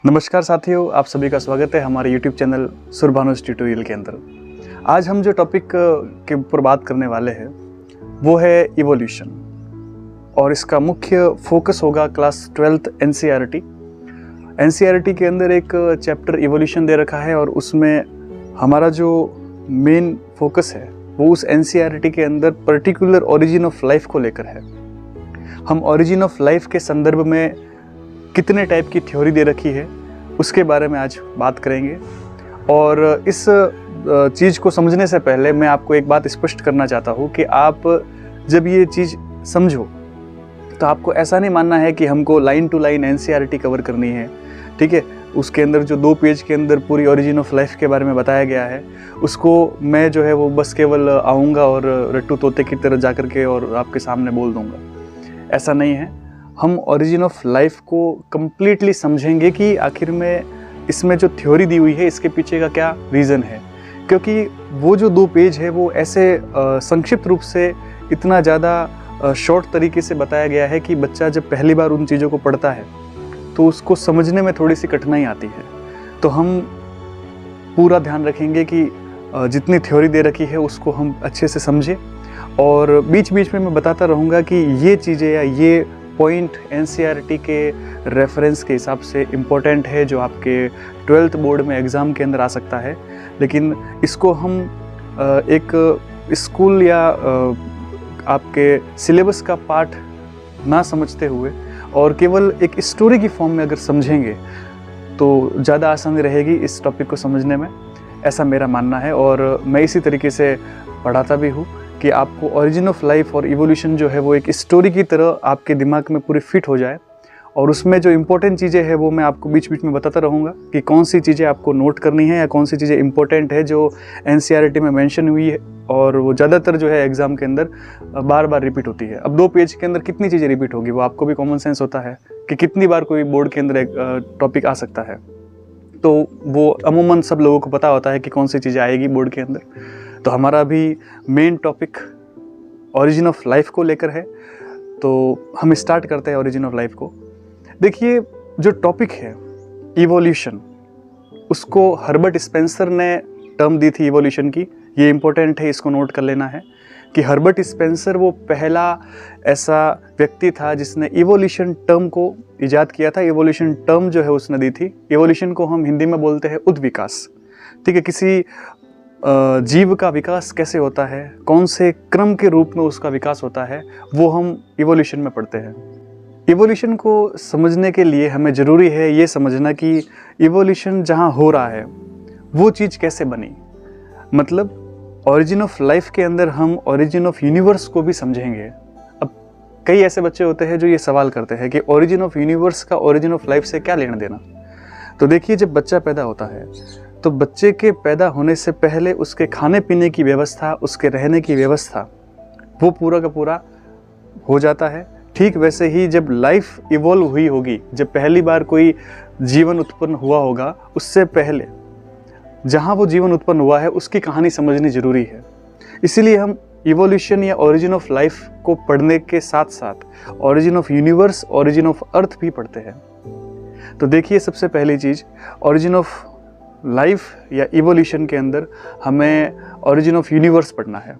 नमस्कार साथियों, आप सभी का स्वागत है हमारे YouTube चैनल सुरभानुस ट्यूटोरियल के अंदर। आज हम जो टॉपिक के ऊपर बात करने वाले हैं वो है इवोल्यूशन और इसका मुख्य फोकस होगा क्लास 12th NCERT। NCERT के अंदर एक चैप्टर इवोल्यूशन दे रखा है और उसमें हमारा जो मेन फोकस है वो उस NCERT के अंदर पर्टिकुलर ओरिजिन ऑफ लाइफ को लेकर है। हम ओरिजिन ऑफ लाइफ के संदर्भ में कितने टाइप की थ्योरी दे रखी है उसके बारे में आज बात करेंगे। और इस चीज़ को समझने से पहले मैं आपको एक बात स्पष्ट करना चाहता हूँ कि आप जब ये चीज़ समझो तो आपको ऐसा नहीं मानना है कि हमको line to line NCERT cover करनी है, ठीक है। उसके अंदर जो 2 पेज के अंदर पूरी ओरिजिन ऑफ लाइफ के बारे में बताया गया है उसको मैं जो है वो बस केवल आऊँगा और रट्टू तोते की तरह जा कर के और आपके सामने बोल दूँगा, ऐसा नहीं है। हम ओरिजिन ऑफ लाइफ को कम्प्लीटली समझेंगे कि आखिर में इसमें जो थ्योरी दी हुई है इसके पीछे का क्या रीज़न है, क्योंकि वो जो 2 पेज है वो ऐसे संक्षिप्त रूप से इतना ज़्यादा शॉर्ट तरीके से बताया गया है कि बच्चा जब पहली बार उन चीज़ों को पढ़ता है तो उसको समझने में थोड़ी सी कठिनाई आती है। तो हम पूरा ध्यान रखेंगे कि जितनी थ्योरी दे रखी है उसको हम अच्छे से समझें और बीच बीच में मैं बताता रहूँगा कि ये चीज़ें या ये पॉइंट NCERT के रेफरेंस के हिसाब से इम्पोर्टेंट है जो आपके 12th बोर्ड में एग्ज़ाम के अंदर आ सकता है। लेकिन इसको हम एक स्कूल या आपके सिलेबस का पार्ट ना समझते हुए और केवल एक स्टोरी की फॉर्म में अगर समझेंगे तो ज़्यादा आसानी रहेगी इस टॉपिक को समझने में, ऐसा मेरा मानना है। और मैं इसी तरीके से पढ़ाता भी हूँ कि आपको ओरिजिन ऑफ लाइफ और इवोल्यूशन जो है वो एक स्टोरी की तरह आपके दिमाग में पूरी फिट हो जाए और उसमें जो इम्पोर्टेंट चीज़ें हैं वो मैं आपको बीच बीच में बताता रहूँगा कि कौन सी चीज़ें आपको नोट करनी है या कौन सी चीज़ें इम्पोर्टेंट है जो NCERT में मेंशन हुई है और वो ज़्यादातर जो है एग्ज़ाम के अंदर बार बार रिपीट होती है। अब 2 पेज के अंदर कितनी चीज़ें रिपीट होगी वो आपको भी कॉमन सेंस होता है कि कितनी बार कोई बोर्ड के अंदर एक टॉपिक आ सकता है, तो वो अमूमन सब लोगों को पता होता है कि कौन सी चीज़ें आएगी बोर्ड के अंदर। तो हमारा भी main topic origin of life को लेकर है, तो हम स्टार्ट करते हैं ओरिजिन ऑफ लाइफ को। देखिए, जो टॉपिक है इवोल्यूशन, उसको हर्बर्ट स्पेंसर ने टर्म दी थी इवोल्यूशन की। ये इम्पोर्टेंट है, इसको नोट कर लेना है कि हर्बर्ट स्पेंसर वो पहला ऐसा व्यक्ति था जिसने इवोल्यूशन टर्म को इजाद किया था। इवोल्यूशन टर्म जो है उसने दी थी। इवोल्यूशन को हम हिंदी में बोलते हैं उद्विकास, ठीक है। किसी जीव का विकास कैसे होता है, कौन से क्रम के रूप में उसका विकास होता है, वो हम इवोल्यूशन में पढ़ते हैं। इवोल्यूशन को समझने के लिए हमें ज़रूरी है ये समझना कि इवोल्यूशन जहाँ हो रहा है वो चीज़ कैसे बनी। मतलब ओरिजिन ऑफ लाइफ के अंदर हम ओरिजिन ऑफ यूनिवर्स को भी समझेंगे। अब कई ऐसे बच्चे होते हैं जो ये सवाल करते हैं कि ओरिजिन ऑफ यूनिवर्स का ओरिजिन ऑफ लाइफ से क्या लेना देना। तो देखिए, जब बच्चा पैदा होता है तो बच्चे के पैदा होने से पहले उसके खाने पीने की व्यवस्था, उसके रहने की व्यवस्था, वो पूरा का पूरा हो जाता है। ठीक वैसे ही जब लाइफ इवॉल्व हुई होगी, जब पहली बार कोई जीवन उत्पन्न हुआ होगा, उससे पहले जहाँ वो जीवन उत्पन्न हुआ है उसकी कहानी समझनी ज़रूरी है। इसीलिए हम इवोल्यूशन या ओरिजिन ऑफ लाइफ को पढ़ने के साथ साथ origin of universe, origin of earth भी पढ़ते हैं। तो देखिए, सबसे पहली चीज़, ओरिजिन ऑफ लाइफ या इवोल्यूशन के अंदर हमें ओरिजिन ऑफ यूनिवर्स पढ़ना है।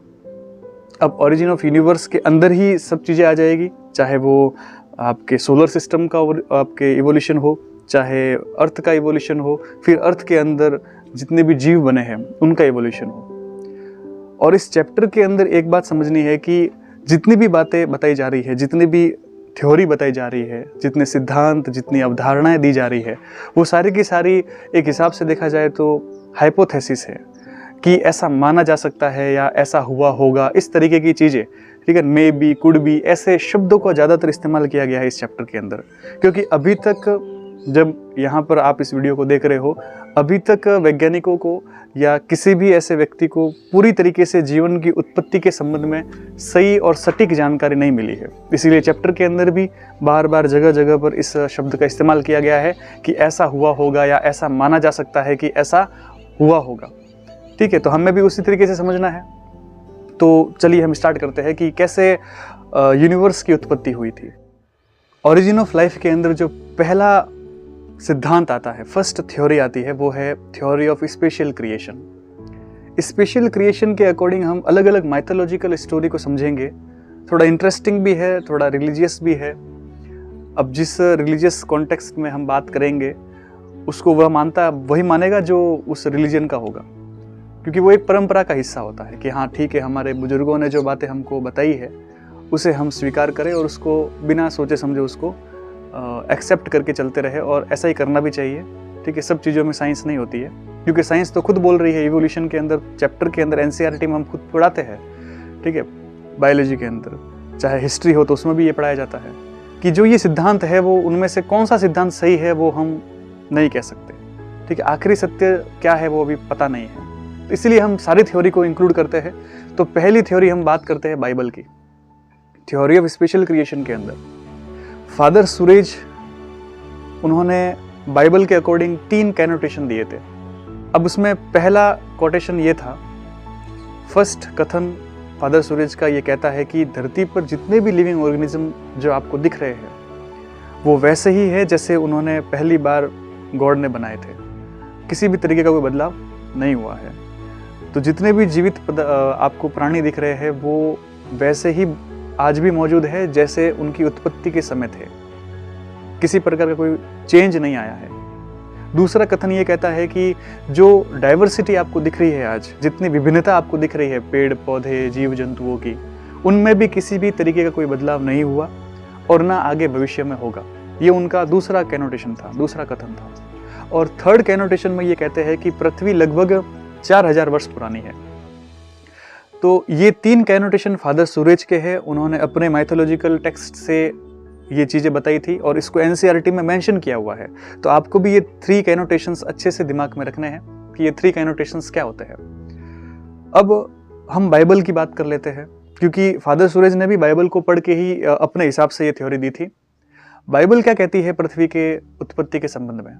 अब ओरिजिन ऑफ यूनिवर्स के अंदर ही सब चीज़ें आ जाएगी, चाहे वो आपके सोलर सिस्टम का आपके इवोल्यूशन हो, चाहे अर्थ का इवोल्यूशन हो, फिर अर्थ के अंदर जितने भी जीव बने हैं उनका इवोल्यूशन हो। और इस चैप्टर के अंदर एक बात समझनी है कि जितनी भी बातें बताई जा रही है, जितनी भी थ्योरी बताई जा रही है, जितने सिद्धांत, जितनी अवधारणाएं दी जा रही है, वो सारी की सारी एक हिसाब से देखा जाए तो हाइपोथेसिस है कि ऐसा माना जा सकता है या ऐसा हुआ होगा, इस तरीके की चीज़ें, ठीक है। मे बी, कुड बी, ऐसे शब्दों का ज़्यादातर इस्तेमाल किया गया है इस चैप्टर के अंदर, क्योंकि अभी तक जब यहाँ पर आप इस वीडियो को देख रहे हो, अभी तक वैज्ञानिकों को या किसी भी ऐसे व्यक्ति को पूरी तरीके से जीवन की उत्पत्ति के संबंध में सही और सटीक जानकारी नहीं मिली है। इसीलिए चैप्टर के अंदर भी बार बार जगह जगह पर इस शब्द का इस्तेमाल किया गया है कि ऐसा हुआ होगा या ऐसा माना जा सकता है कि ऐसा हुआ होगा, ठीक है। तो हमें भी उसी तरीके से समझना है। तो चलिए हम स्टार्ट करते हैं कि कैसे यूनिवर्स की उत्पत्ति हुई थी। ओरिजिन ऑफ लाइफ के अंदर जो पहला सिद्धांत आता है, फर्स्ट थ्योरी आती है, वो है theory of special creation. Special creation के अकॉर्डिंग हम अलग अलग माइथोलॉजिकल स्टोरी को समझेंगे। थोड़ा इंटरेस्टिंग भी है, थोड़ा रिलीजियस भी है। अब जिस रिलीजियस कॉन्टेक्स्ट में हम बात करेंगे उसको वही मानेगा जो उस रिलीजन का होगा, क्योंकि वो एक परंपरा का हिस्सा होता है कि हाँ ठीक है, हमारे बुजुर्गों ने जो बातें हमको बताई है उसे हम स्वीकार करें और उसको बिना सोचे समझे उसको एक्सेप्ट करके चलते रहे, और ऐसा ही करना भी चाहिए। ठीक है, सब चीज़ों में साइंस नहीं होती है, क्योंकि साइंस तो खुद बोल रही है। इवोल्यूशन के अंदर चैप्टर के अंदर एनसीईआरटी में हम खुद पढ़ाते हैं, ठीक है, बायोलॉजी के अंदर, चाहे हिस्ट्री हो तो उसमें भी ये पढ़ाया जाता है कि जो ये सिद्धांत है वो उनमें से कौन सा सिद्धांत सही है वो हम नहीं कह सकते। ठीक है, आखिरी सत्य क्या है वो अभी पता नहीं है, तो इसलिए हम सारी थ्योरी को इंक्लूड करते हैं। तो पहली थ्योरी हम बात करते हैं बाइबल की, थ्योरी ऑफ स्पेशल क्रिएशन के अंदर फादर सुरेज, उन्होंने बाइबल के अकॉर्डिंग 3 कैनोटेशन दिए थे। अब उसमें पहला कोटेशन ये था, फर्स्ट कथन फादर सुरेज का ये कहता है कि धरती पर जितने भी लिविंग ऑर्गेनिज्म जो आपको दिख रहे हैं वो वैसे ही है जैसे उन्होंने पहली बार गॉड ने बनाए थे, किसी भी तरीके का कोई बदलाव नहीं हुआ है। तो जितने भी जीवित आपको प्राणी दिख रहे हैं वो वैसे ही आज भी मौजूद है जैसे उनकी उत्पत्ति के समय थे, किसी प्रकार का कोई चेंज नहीं आया है। दूसरा कथन ये कहता है कि जो डाइवर्सिटी आपको दिख रही है आज, जितनी विभिन्नता आपको दिख रही है पेड़ पौधे जीव जंतुओं की, उनमें भी किसी भी तरीके का कोई बदलाव नहीं हुआ और ना आगे भविष्य में होगा। ये उनका दूसरा कैनोटेशन था, दूसरा कथन था। और थर्ड कैनोटेशन में ये कहते हैं कि पृथ्वी लगभग 4000 वर्ष पुरानी है। तो ये 3 कैनोटेशन फादर सुरेज के हैं, उन्होंने अपने माइथोलॉजिकल टेक्स्ट से ये चीज़ें बताई थी और इसको एनसीईआरटी में मेंशन किया हुआ है। तो आपको भी ये 3 कैनोटेशंस अच्छे से दिमाग में रखने हैं कि ये 3 कैनोटेशंस क्या होते हैं। अब हम बाइबल की बात कर लेते हैं, क्योंकि फादर सुरेज ने भी बाइबल को पढ़ के ही अपने हिसाब से ये थ्योरी दी थी। बाइबल क्या कहती है पृथ्वी के उत्पत्ति के संबंध में?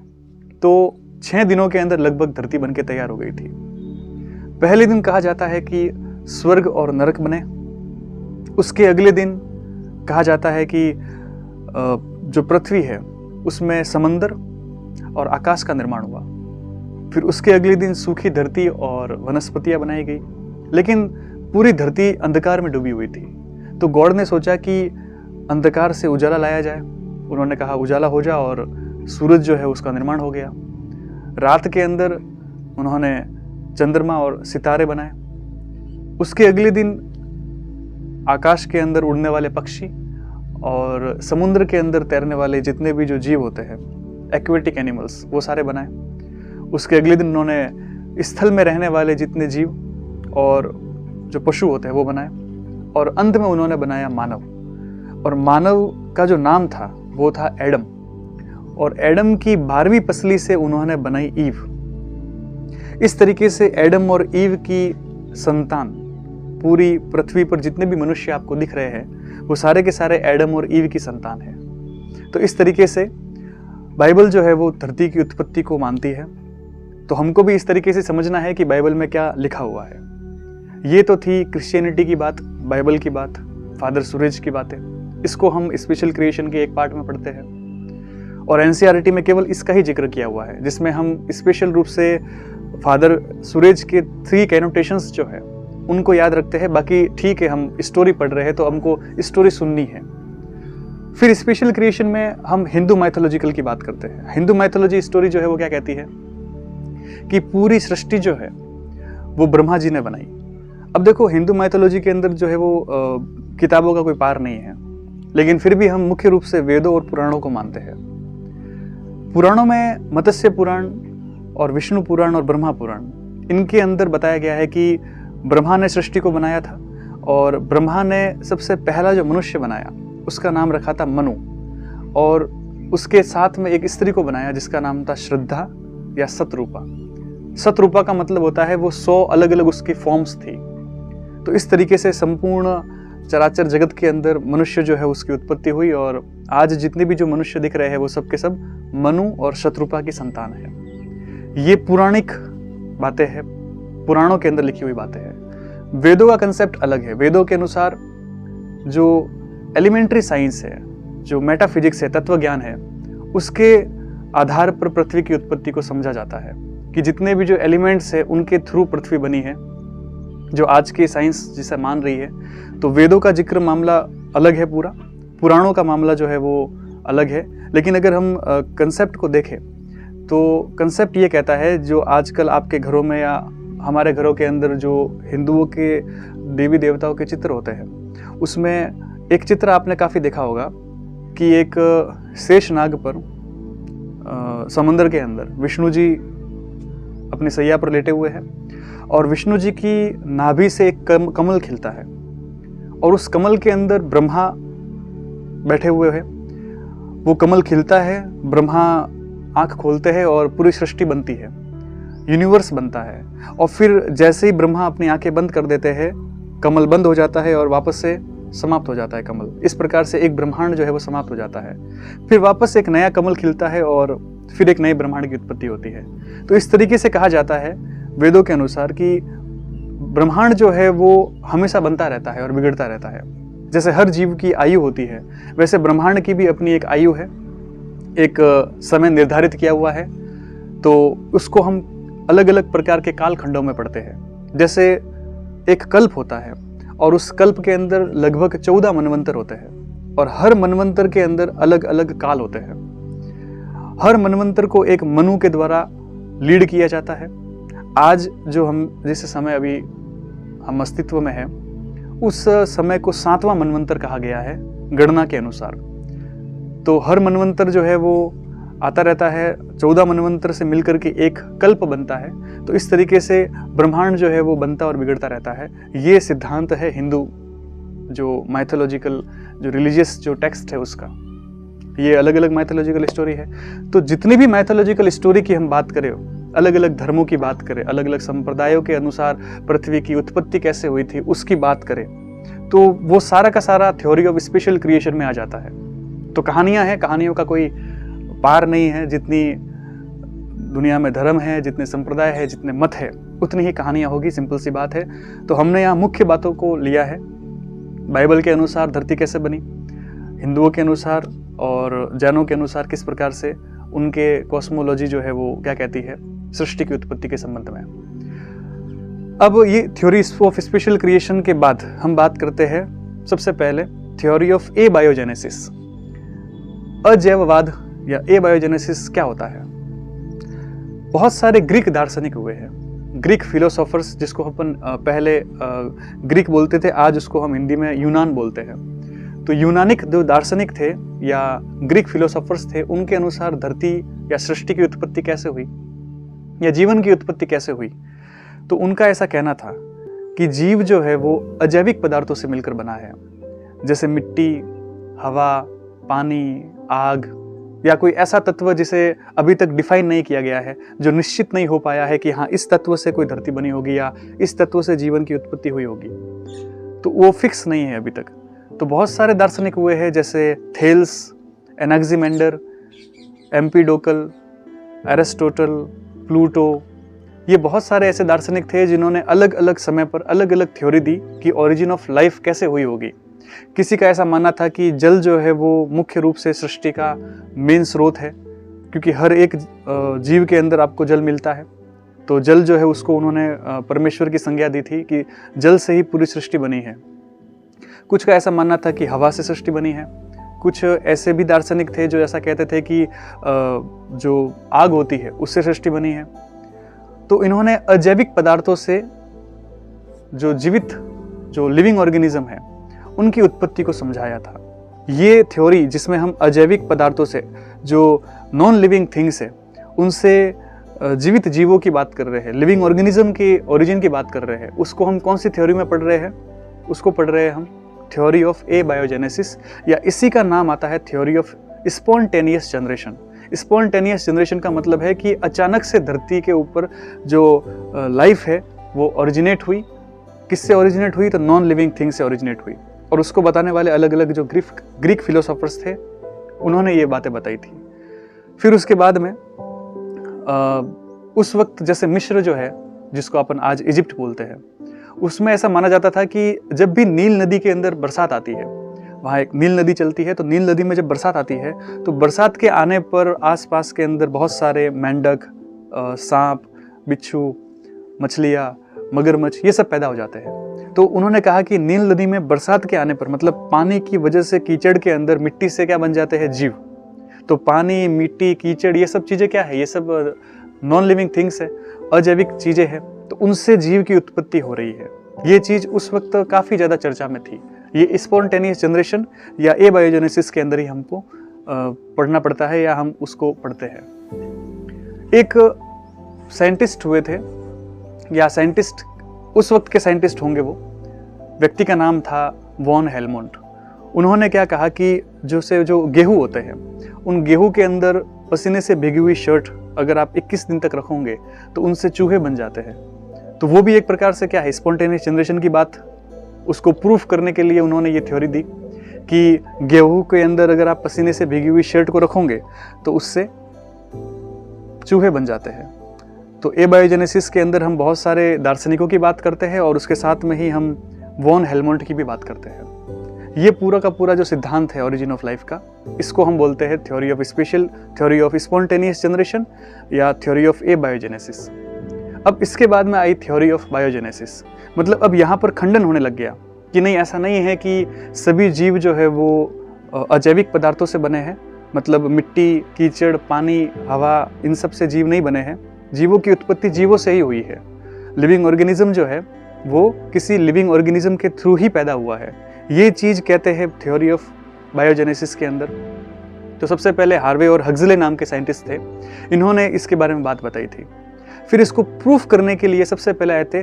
तो 6 दिनों के अंदर लगभग धरती बनके तैयार हो गई थी। पहले दिन कहा जाता है कि स्वर्ग और नरक बने। उसके अगले दिन कहा जाता है कि जो पृथ्वी है उसमें समंदर और आकाश का निर्माण हुआ। फिर उसके अगले दिन सूखी धरती और वनस्पतियां बनाई गई, लेकिन पूरी धरती अंधकार में डूबी हुई थी। तो गॉड ने सोचा कि अंधकार से उजाला लाया जाए। उन्होंने कहा उजाला हो जा, और सूरज जो है उसका निर्माण हो गया। रात के अंदर उन्होंने चंद्रमा और सितारे बनाए। उसके अगले दिन आकाश के अंदर उड़ने वाले पक्षी और समुद्र के अंदर तैरने वाले जितने भी जो जीव होते हैं, एक्वेटिक एनिमल्स, वो सारे बनाए। उसके अगले दिन उन्होंने स्थल में रहने वाले जितने जीव और जो पशु होते हैं वो बनाए, और अंत में उन्होंने बनाया मानव। और मानव का जो नाम था वो था एडम, और एडम की 12वीं पसली से उन्होंने बनाई ईव। इस तरीके से एडम और ईव की संतान, पूरी पृथ्वी पर जितने भी मनुष्य आपको दिख रहे हैं वो सारे के सारे एडम और ईव की संतान है। तो इस तरीके से बाइबल जो है वो धरती की उत्पत्ति को मानती है। तो हमको भी इस तरीके से समझना है कि बाइबल में क्या लिखा हुआ है। ये तो थी क्रिश्चियनिटी की बात, बाइबल की बात, फादर सुरेज की बातें। इसको हम स्पेशल क्रिएशन के एक पार्ट में पढ़ते हैं, और एनसीईआरटी में केवल इसका ही जिक्र किया हुआ है, जिसमें हम स्पेशल रूप से फादर सुरेज के 3 कैनोटेशंस जो है उनको याद रखते हैं। बाकी ठीक है, हम स्टोरी पढ़ रहे हैं तो हमको स्टोरी सुननी है। फिर स्पेशल क्रिएशन में हम हिंदू माइथोलॉजिकल की बात करते हैं। हिंदू माइथोलॉजी स्टोरी जो है वो क्या कहती है कि पूरी सृष्टि जो है वो ब्रह्मा जी ने बनाई। अब देखो, हिंदू माइथोलॉजी के अंदर जो है वो किताबों का कोई पार नहीं है, लेकिन फिर भी हम मुख्य रूप से वेदों और पुराणों को मानते हैं। पुराणों में मत्स्य पुराण और विष्णु पुराण और ब्रह्मा पुराण, इनके अंदर बताया गया है कि ब्रह्मा ने सृष्टि को बनाया था, और ब्रह्मा ने सबसे पहला जो मनुष्य बनाया उसका नाम रखा था मनु, और उसके साथ में एक स्त्री को बनाया जिसका नाम था श्रद्धा या सतरूपा। सतरूपा का मतलब होता है वो 100 अलग अलग उसकी फॉर्म्स थी। तो इस तरीके से संपूर्ण चराचर जगत के अंदर मनुष्य जो है उसकी उत्पत्ति हुई, और आज जितने भी जो मनुष्य दिख रहे हैं वो सब के सब मनु और शतरूपा की संतान है। ये पौराणिक बातें हैं, पुराणों के अंदर लिखी हुई बातें हैं। वेदों का कंसेप्ट अलग है। वेदों के अनुसार जो एलिमेंट्री साइंस है, जो मेटाफिजिक्स है, तत्व ज्ञान है, उसके आधार पर पृथ्वी की उत्पत्ति को समझा जाता है कि जितने भी जो एलिमेंट्स है उनके थ्रू पृथ्वी बनी है, जो आज की साइंस जिसे मान रही है। तो वेदों का जिक्र मामला अलग है, पूरा पुराणों का मामला जो है वो अलग है। लेकिन अगर हम कंसेप्ट को देखें तो कंसेप्ट ये कहता है, जो आजकल आपके घरों में या हमारे घरों के अंदर जो हिंदुओं के देवी देवताओं के चित्र होते हैं, उसमें एक चित्र आपने काफ़ी देखा होगा कि एक शेषनाग पर समंदर के अंदर विष्णु जी अपनी सैया पर लेटे हुए हैं और विष्णु जी की नाभि से एक कमल खिलता है और उस कमल के अंदर ब्रह्मा बैठे हुए हैं। वो कमल खिलता है, ब्रह्मा आंख खोलते हैं और पूरी सृष्टि बनती है, यूनिवर्स बनता है। और फिर जैसे ही ब्रह्मा अपनी आंखें बंद कर देते हैं, कमल बंद हो जाता है और वापस से समाप्त हो जाता है कमल। इस प्रकार से एक ब्रह्मांड जो है वो समाप्त हो जाता है। फिर वापस एक नया कमल खिलता है और फिर एक नए ब्रह्मांड की उत्पत्ति होती है। तो इस तरीके से कहा जाता है वेदों के अनुसार कि ब्रह्मांड जो है वो हमेशा बनता रहता है और बिगड़ता रहता है। जैसे हर जीव की आयु होती है, वैसे ब्रह्मांड की भी अपनी एक आयु है, एक समय निर्धारित किया हुआ है। तो उसको हम अलग अलग प्रकार के काल खंडों में पढ़ते हैं। जैसे एक कल्प होता है और उस कल्प के अंदर लगभग 14 मनवंतर होते हैं और हर मनवंतर के अंदर अलग अलग काल होते हैं। हर मनवंतर को एक मनु के द्वारा लीड किया जाता है। आज जो हम जिस समय अभी हम अस्तित्व में है, उस समय को 7वां मनवंतर कहा गया है गणना के अनुसार। तो हर मनवंतर जो है वो आता रहता है, 14 मनवंतर से मिलकर के एक कल्प बनता है। तो इस तरीके से ब्रह्मांड जो है वो बनता और बिगड़ता रहता है। ये सिद्धांत है हिंदू जो माइथोलॉजिकल, जो रिलीजियस जो टेक्स्ट है उसका। ये अलग अलग माइथोलॉजिकल स्टोरी है। तो जितनी भी माइथोलॉजिकल स्टोरी की हम बात करें, अलग अलग धर्मों की बात करें, अलग अलग संप्रदायों के अनुसार पृथ्वी की उत्पत्ति कैसे हुई थी उसकी बात करें, तो वो सारा का सारा थ्योरी ऑफ स्पेशल क्रिएशन में आ जाता है। तो कहानियां हैं, कहानियों का कोई पार नहीं है। जितनी दुनिया में धर्म है, जितने संप्रदाय है, जितने मत है, उतनी ही कहानियां होगी। सिंपल सी बात है। तो हमने यहाँ मुख्य बातों को लिया है। बाइबल के अनुसार धरती कैसे बनी, हिंदुओं के अनुसार और जैनों के अनुसार किस प्रकार से उनके कॉस्मोलॉजी जो है वो क्या कहती है सृष्टि की उत्पत्ति के संबंध में। अब ये थ्योरीज ऑफ स्पेशल क्रिएशन के बाद हम बात करते हैं सबसे पहले थ्योरी ऑफ एबायोजेनेसिस। अजैववाद या एबायोजेनेसिस क्या होता है? बहुत सारे ग्रीक दार्शनिक हुए हैं, ग्रीक फिलोसोफर्स, जिसको अपन पहले ग्रीक बोलते थे, आज उसको हम हिंदी में यूनान बोलते हैं। तो यूनानिक जो दार्शनिक थे या ग्रीक फिलोसोफर्स थे, उनके अनुसार धरती या सृष्टि की उत्पत्ति कैसे हुई या जीवन की उत्पत्ति कैसे हुई, तो उनका ऐसा कहना था कि जीव जो है वो अजैविक पदार्थों से मिलकर बना है, जैसे मिट्टी, हवा, पानी, आग या कोई ऐसा तत्व जिसे अभी तक डिफाइन नहीं किया गया है, जो निश्चित नहीं हो पाया है कि हाँ इस तत्व से कोई धरती बनी होगी या इस तत्व से जीवन की उत्पत्ति हुई होगी। तो वो फिक्स नहीं है अभी तक। तो बहुत सारे दार्शनिक हुए हैं, जैसे थेल्स, एनाक्सिमेंडर, एम्पिडोकल, एरिस्टोटल, प्लूटो। ये बहुत सारे ऐसे दार्शनिक थे जिन्होंने अलग अलग समय पर अलग अलग थ्योरी दी कि ओरिजिन ऑफ लाइफ कैसे हुई होगी। किसी का ऐसा मानना था कि जल जो है वो मुख्य रूप से सृष्टि का मेन स्रोत है, क्योंकि हर एक जीव के अंदर आपको जल मिलता है। तो जल जो है उसको उन्होंने परमेश्वर की संज्ञा दी थी कि जल से ही पूरी सृष्टि बनी है। कुछ का ऐसा मानना था कि हवा से सृष्टि बनी है। कुछ ऐसे भी दार्शनिक थे जो ऐसा कहते थे कि जो आग होती है उससे सृष्टि बनी है। तो इन्होंने अजैविक पदार्थों से जो जीवित, जो लिविंग ऑर्गेनिज्म है, उनकी उत्पत्ति को समझाया था। ये थ्योरी जिसमें हम अजैविक पदार्थों से, जो नॉन लिविंग थिंग्स है, उनसे जीवित जीवों की बात कर रहे हैं, लिविंग ऑर्गेनिज्म के ओरिजिन की बात कर रहे हैं, उसको हम कौन सी थ्योरी में पढ़ रहे हैं? उसको पढ़ रहे हैं हम थ्योरी ऑफ एबायोजेनेसिस, या इसी का नाम आता है theory of spontaneous generation. Spontaneous generation का मतलब है कि अचानक से धरती के ऊपर जो लाइफ है वो ओरिजिनेट हुई। किससे ओरिजिनेट हुई? तो नॉन लिविंग थिंग से ओरिजिनेट हुई। और उसको बताने वाले अलग अलग जो ग्रीक फिलोसोफर्स थे, उन्होंने ये बातें बताई थी। फिर उसके बाद में उस वक्त जैसे मिस्र जो है, जिसको अपन आज इजिप्ट बोलते हैं, उसमें ऐसा माना जाता था कि जब भी नील नदी के अंदर बरसात आती है, वहाँ एक नील नदी चलती है, तो नील नदी में जब बरसात आती है तो बरसात के आने पर आसपास के अंदर बहुत सारे मेंढक, सांप, बिच्छू, मछलियाँ, मगरमच्छ ये सब पैदा हो जाते हैं। तो उन्होंने कहा कि नील नदी में बरसात के आने पर, मतलब पानी की वजह से कीचड़ के अंदर मिट्टी से क्या बन जाते हैं, जीव। तो पानी, मिट्टी, कीचड़ ये सब चीज़ें क्या है, ये सब नॉन लिविंग थिंग्स है, अजैविक चीज़ें हैं। तो उनसे जीव की उत्पत्ति हो रही है। ये चीज़ उस वक्त काफ़ी ज़्यादा चर्चा में थी। ये स्पॉन्टेनियस जनरेशन या एबायोजेनेसिस के अंदर ही हमको पढ़ना पड़ता है या हम उसको पढ़ते हैं। एक साइंटिस्ट हुए थे, या साइंटिस्ट उस वक्त के साइंटिस्ट होंगे, वो व्यक्ति का नाम था वॉन हेलमोंट। उन्होंने क्या कहा कि जो गेहूं होते हैं, उन गेहूं के अंदर पसीने से भीगी हुई शर्ट अगर आप 21 दिन तक रखोगे तो उनसे चूहे बन जाते हैं। तो वो भी एक प्रकार से क्या है, स्पॉन्टेनियस जनरेशन की बात। उसको प्रूफ करने के लिए उन्होंने ये थ्योरी दी कि गेहूं के अंदर अगर आप पसीने से भीगी हुई शर्ट को रखोगे तो उससे चूहे बन जाते हैं। तो एबायोजेनेसिस के अंदर हम बहुत सारे दार्शनिकों की बात करते हैं और उसके साथ में ही हम वॉन हेलमोंट की भी बात करते हैं। ये पूरा का पूरा जो सिद्धांत है ओरिजिन ऑफ लाइफ का, इसको हम बोलते हैं theory of special, theory of spontaneous generation या थ्योरी ऑफ एबायोजेनेसिस। अब इसके बाद में आई थ्योरी ऑफ बायोजेनेसिस। मतलब अब यहाँ पर खंडन होने लग गया कि नहीं, ऐसा नहीं है कि सभी जीव जो है वो अजैविक पदार्थों से बने हैं। मतलब मिट्टी, कीचड़, पानी, हवा, इन सब से जीव नहीं बने हैं। जीवों की उत्पत्ति जीवों से ही हुई है। लिविंग ऑर्गेनिज्म जो है वो किसी लिविंग ऑर्गेनिज्म के थ्रू ही पैदा हुआ है। ये चीज़ कहते हैं थ्योरी ऑफ बायोजेनेसिस के अंदर। तो सबसे पहले हार्वे और हक्सले नाम के साइंटिस्ट थे, इन्होंने इसके बारे में बात बताई थी। फिर इसको प्रूफ करने के लिए सबसे पहले आए थे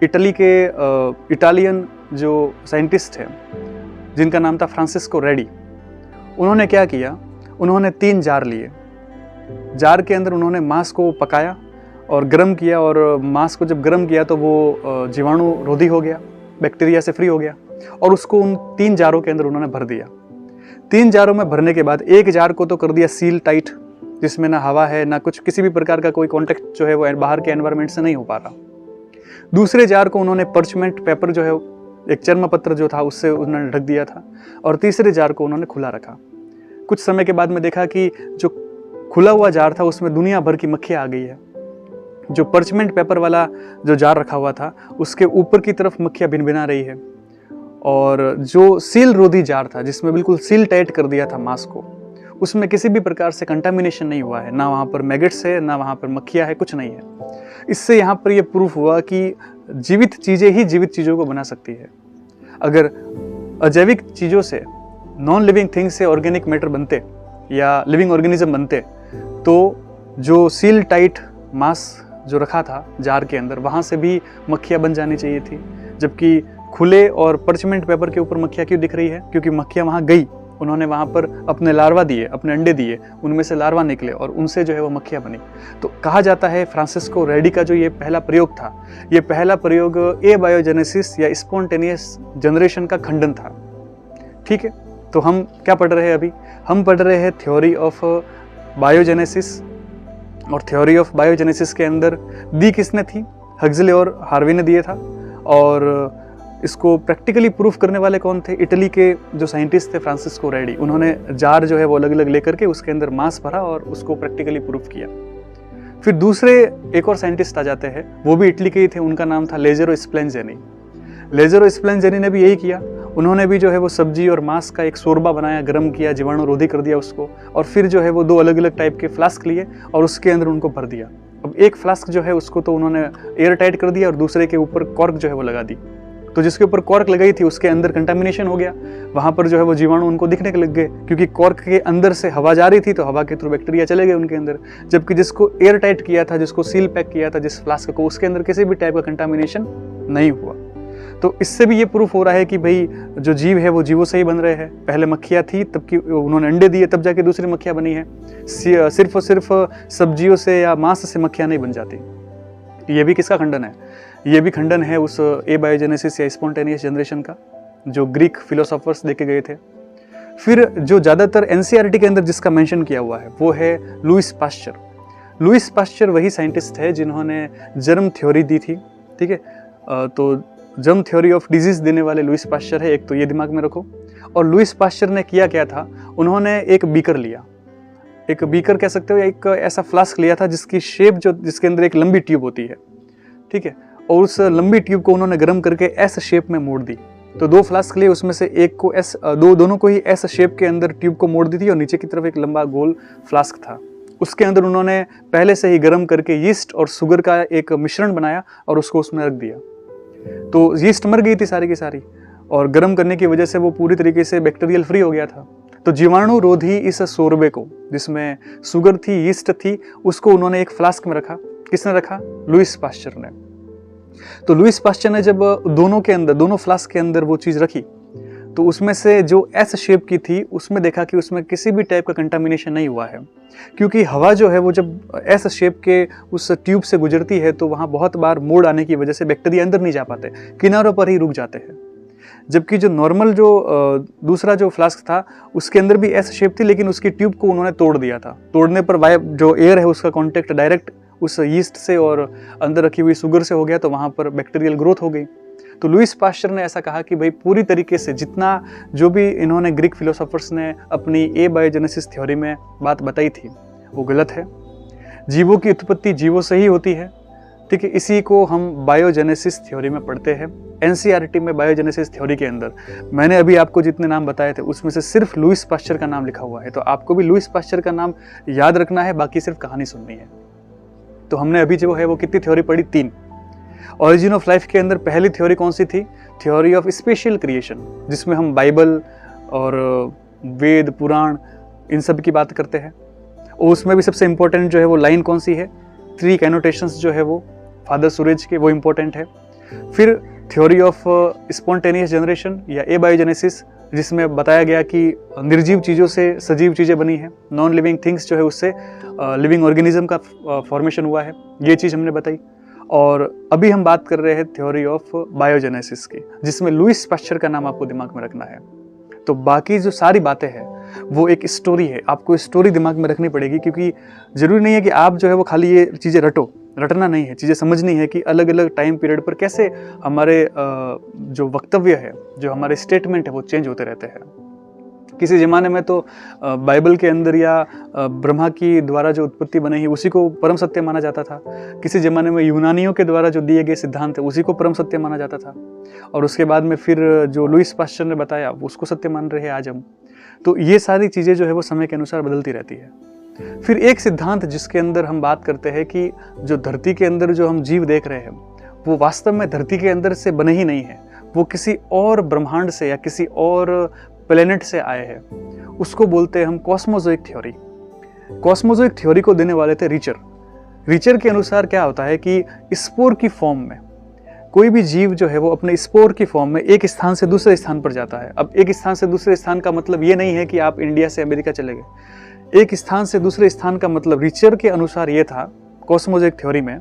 इटली के इटालियन जो साइंटिस्ट थे, जिनका नाम था फ्रांसिस्को रेडी। उन्होंने क्या किया, उन्होंने 3 जार लिए। जार के अंदर उन्होंने मांस को पकाया और गर्म किया, और मांस को जब गर्म किया तो वो जीवाणु रोधी हो गया, बैक्टीरिया से फ्री हो गया, और उसको उन 3 जारों के अंदर उन्होंने भर दिया। 3 जारों में भरने के बाद एक जार को तो कर दिया सील टाइट, जिसमें ना हवा है ना कुछ, किसी भी प्रकार का कोई कॉन्टेक्ट जो है वो बाहर के एनवायरनमेंट से नहीं हो पा रहा। दूसरे जार को उन्होंने पर्चमेंट पेपर जो है, एक चर्म पत्र जो था, उससे उन्होंने ढक दिया था, और तीसरे जार को उन्होंने खुला रखा। कुछ समय के बाद में देखा कि जो खुला हुआ जार था उसमें दुनिया भर की मक्खियाँ आ गई है। जो पर्चमेंट पेपर वाला जो जार रखा हुआ था उसके ऊपर की तरफ मक्खियाँ भिनभिना रही है, और जो सील रोधी जार था जिसमें बिल्कुल सील टाइट कर दिया था मांस को, उसमें किसी भी प्रकार से कंटामिनेशन नहीं हुआ है, ना वहाँ पर मैगेट्स है ना वहाँ पर मक्खियाँ है, कुछ नहीं है। इससे यहाँ पर यह प्रूफ हुआ कि जीवित चीज़ें ही जीवित चीज़ों को बना सकती है। अगर अजैविक चीज़ों से, नॉन लिविंग थिंग्स से ऑर्गेनिक मैटर बनते या लिविंग ऑर्गेनिज्म बनते, तो जो सील टाइट मांस जो रखा था जार के अंदर, वहाँ से भी मक्खियाँ बन जानी चाहिए थी। जबकि खुले और पर्चमेंट पेपर के ऊपर मक्खियाँ क्यों दिख रही है? क्योंकि मक्खियाँ वहाँ गई, उन्होंने वहाँ पर अपने लार्वा दिए, अपने अंडे दिए, उनमें से लार्वा निकले और उनसे जो है वो मक्खियाँ बनी। तो कहा जाता है फ्रांसिस्को रेडी का जो ये पहला प्रयोग था, ये पहला प्रयोग एबायोजेनेसिस या स्पॉन्टेनियस जनरेशन का खंडन था। ठीक है, तो हम क्या पढ़ रहे हैं अभी? हम पढ़ रहे हैं थ्योरी ऑफ बायोजेनेसिस, और थ्योरी ऑफ बायोजेनेसिस के अंदर दी किसने थी? हक्सले और हार्वे ने दिए था। और इसको प्रैक्टिकली प्रूफ करने वाले कौन थे? इटली के जो साइंटिस्ट थे फ्रांसिस्को रेडी। उन्होंने जार जो है वो अलग अलग लेकर के उसके अंदर मांस भरा और उसको प्रैक्टिकली प्रूफ किया। फिर दूसरे एक और साइंटिस्ट आ जाते हैं, वो भी इटली के ही थे, उनका नाम था लेज़ेरो स्प्लेंजेनी। लेज़ेरो स्प्लेंजेनी ने भी यही किया। उन्होंने भी जो है वो सब्जी और मांस का एक शोरबा बनाया, गर्म किया, जीवाणु रोधी कर दिया उसको, और फिर जो है वो 2 अलग अलग टाइप के फ्लास्क लिए और उसके अंदर उनको भर दिया। अब एक फ्लास्क जो है उसको तो उन्होंने एयर टाइट कर दिया और दूसरे के ऊपर कॉर्क जो है वो लगा दी। तो जिसके ऊपर कॉर्क लगाई थी उसके अंदर कंटामिनेशन हो गया, वहाँ पर जो है वो जीवाणु उनको दिखने लग गए, क्योंकि कॉर्क के अंदर से हवा जा रही थी तो हवा के थ्रू बैक्टीरिया चले गए उनके अंदर। जबकि जिसको एयर टाइट किया था, जिसको सील पैक किया था जिस फ्लास्क को, उसके अंदर किसी भी टाइप का कंटामिनेशन नहीं हुआ। तो इससे भी ये प्रूफ हो रहा है कि भाई जो जीव है वो जीवों से ही बन रहे हैं। पहले मक्खियाँ थी, तब की उन्होंने अंडे दिए, तब जाके दूसरी मक्खियाँ बनी है। सिर्फ और सिर्फ सब्जियों से या मांस से मक्खियाँ नहीं बन जाती। ये भी किसका खंडन है? ये भी खंडन है उस एबायोजेनेसिस या स्पॉन्टेनियस जनरेशन का, जो ग्रीक फिलोसोफर्स देके गए थे। फिर जो ज़्यादातर एनसीईआरटी के अंदर जिसका मेंशन किया हुआ है वो है लुईस पास्चर। लुईस पास्चर वही साइंटिस्ट है जिन्होंने जर्म थ्योरी दी थी। ठीक है, तो जर्म थ्योरी ऑफ डिजीज देने वाले लुईस पाश्चर है, एक तो ये दिमाग में रखो। और लुईस पाश्चर ने किया क्या था, उन्होंने एक बीकर लिया, एक बीकर कह सकते हो, एक ऐसा फ्लास्क लिया था जिसकी शेप जिसके अंदर एक लंबी ट्यूब होती है, ठीक है, और उस लंबी ट्यूब को उन्होंने गर्म करके एस शेप में मोड़ दी। तो 2 फ्लास्क लिए, उसमें से एक को दोनों को ही एस शेप के अंदर ट्यूब को मोड़ दी थी और नीचे की तरफ एक लंबा गोल फ्लास्क था। उसके अंदर उन्होंने पहले से ही गर्म करके यीस्ट और शुगर का एक मिश्रण बनाया और उसको उसमें रख दिया। तो यीस्ट मर गई थी सारी की सारी, और गर्म करने की वजह से वो पूरी तरीके से बैक्टीरियल फ्री हो गया था। तो जीवाणुरोधी इस सोरबे को, जिसमें शुगर थी, यीस्ट थी, उसको उन्होंने एक फ्लास्क में रखा। किसने रखा? लुईस पाश्चर ने। तो लुईस पाश्चर ने जब दोनों फ्लास्क के अंदर वो चीज़ रखी, तो उसमें से जो एस शेप की थी उसमें देखा कि उसमें किसी भी टाइप का कंटामिनेशन नहीं हुआ है, क्योंकि हवा जो है वो जब एस शेप के उस ट्यूब से गुजरती है तो वहाँ बहुत बार मोड़ आने की वजह से बैक्टीरिया अंदर नहीं जा पाते, किनारों पर ही रुक जाते हैं। जबकि जो नॉर्मल दूसरा जो फ्लास्क था उसके अंदर भी एस शेप थी, लेकिन उसकी ट्यूब को उन्होंने तोड़ दिया था। तोड़ने पर जो एयर है उसका कॉन्टेक्ट डायरेक्ट उस यीस्ट से और अंदर रखी हुई शुगर से हो गया, तो वहाँ पर बैक्टीरियल ग्रोथ हो गई। तो लुईस पाश्चर ने ऐसा कहा कि भाई पूरी तरीके से जितना जो भी इन्होंने ग्रीक फिलोसोफर्स ने अपनी एबायोजेनेसिस थ्योरी में बात बताई थी वो गलत है। जीवों की उत्पत्ति जीवों से ही होती है, ठीक है। इसी को हम बायोजेनेसिस थ्योरी में पढ़ते हैं। एनसीईआरटी में बायोजेनेसिस थ्योरी के अंदर मैंने अभी आपको जितने नाम बताए थे उसमें से सिर्फ लुईस पाश्चर का नाम लिखा हुआ है, तो आपको भी लुईस पाश्चर का नाम याद रखना है, बाकी सिर्फ कहानी सुननी है। तो हमने अभी जो है वो कितनी थ्योरी पढ़ी? 3। ऑरिजिन ऑफ लाइफ के अंदर पहली थ्योरी कौन सी थी? थ्योरी ऑफ स्पेशल क्रिएशन, जिसमें हम बाइबल और वेद पुराण इन सब की बात करते हैं। और उसमें भी सबसे इंपॉर्टेंट जो है वो लाइन कौन सी है? 3 एनोटेशंस जो है वो फादर सुरेज के, वो इंपॉर्टेंट है। फिर थ्योरी ऑफ स्पॉन्टेनियस जनरेशन या एबायोजेनेसिस, जिसमें बताया गया कि निर्जीव चीज़ों से सजीव चीज़ें बनी हैं, नॉन लिविंग थिंग्स जो है उससे लिविंग ऑर्गेनिज्म का फॉर्मेशन हुआ है, ये चीज़ हमने बताई। और अभी हम बात कर रहे हैं थ्योरी ऑफ बायोजेनेसिस की, जिसमें लुईस पाश्चर का नाम आपको दिमाग में रखना है। तो बाकी जो सारी बातें हैं वो एक स्टोरी है, आपको स्टोरी दिमाग में रखनी पड़ेगी, क्योंकि ज़रूरी नहीं है कि आप जो है वो खाली ये चीज़ें रटना नहीं है, चीज़ें समझनी है कि अलग अलग टाइम पीरियड पर कैसे हमारे जो वक्तव्य है, जो हमारे स्टेटमेंट है वो चेंज होते रहते हैं। किसी ज़माने में तो बाइबल के अंदर या ब्रह्मा की द्वारा जो उत्पत्ति बनी है उसी को परम सत्य माना जाता था। किसी ज़माने में यूनानियों के द्वारा जो दिए गए सिद्धांत है उसी को परम सत्य माना जाता था, और उसके बाद में फिर जो लुईस पाश्चर ने बताया उसको सत्य मान रहे हैं आज हम। तो ये सारी चीज़ें जो है वो समय के अनुसार बदलती रहती है। फिर एक सिद्धांत जिसके अंदर हम बात करते हैं कि जो धरती के अंदर जो हम जीव देख रहे हैं वो वास्तव में धरती के अंदर से बने ही नहीं है, वो किसी और ब्रह्मांड से या किसी और प्लेनेट से आए हैं। उसको बोलते हैं हम कॉस्मोजोइक थ्योरी। कॉस्मोजोइक थ्योरी को देने वाले थे रिचर के अनुसार क्या होता है कि स्पोर की फॉर्म में कोई भी जीव जो है वो अपने स्पोर की फॉर्म में एक स्थान से दूसरे स्थान पर जाता है। अब एक स्थान से दूसरे स्थान का मतलब ये नहीं है कि आप इंडिया से अमेरिका चले गए। एक स्थान से दूसरे स्थान का मतलब रिचर के अनुसार ये था कॉस्मोजोइक थ्योरी में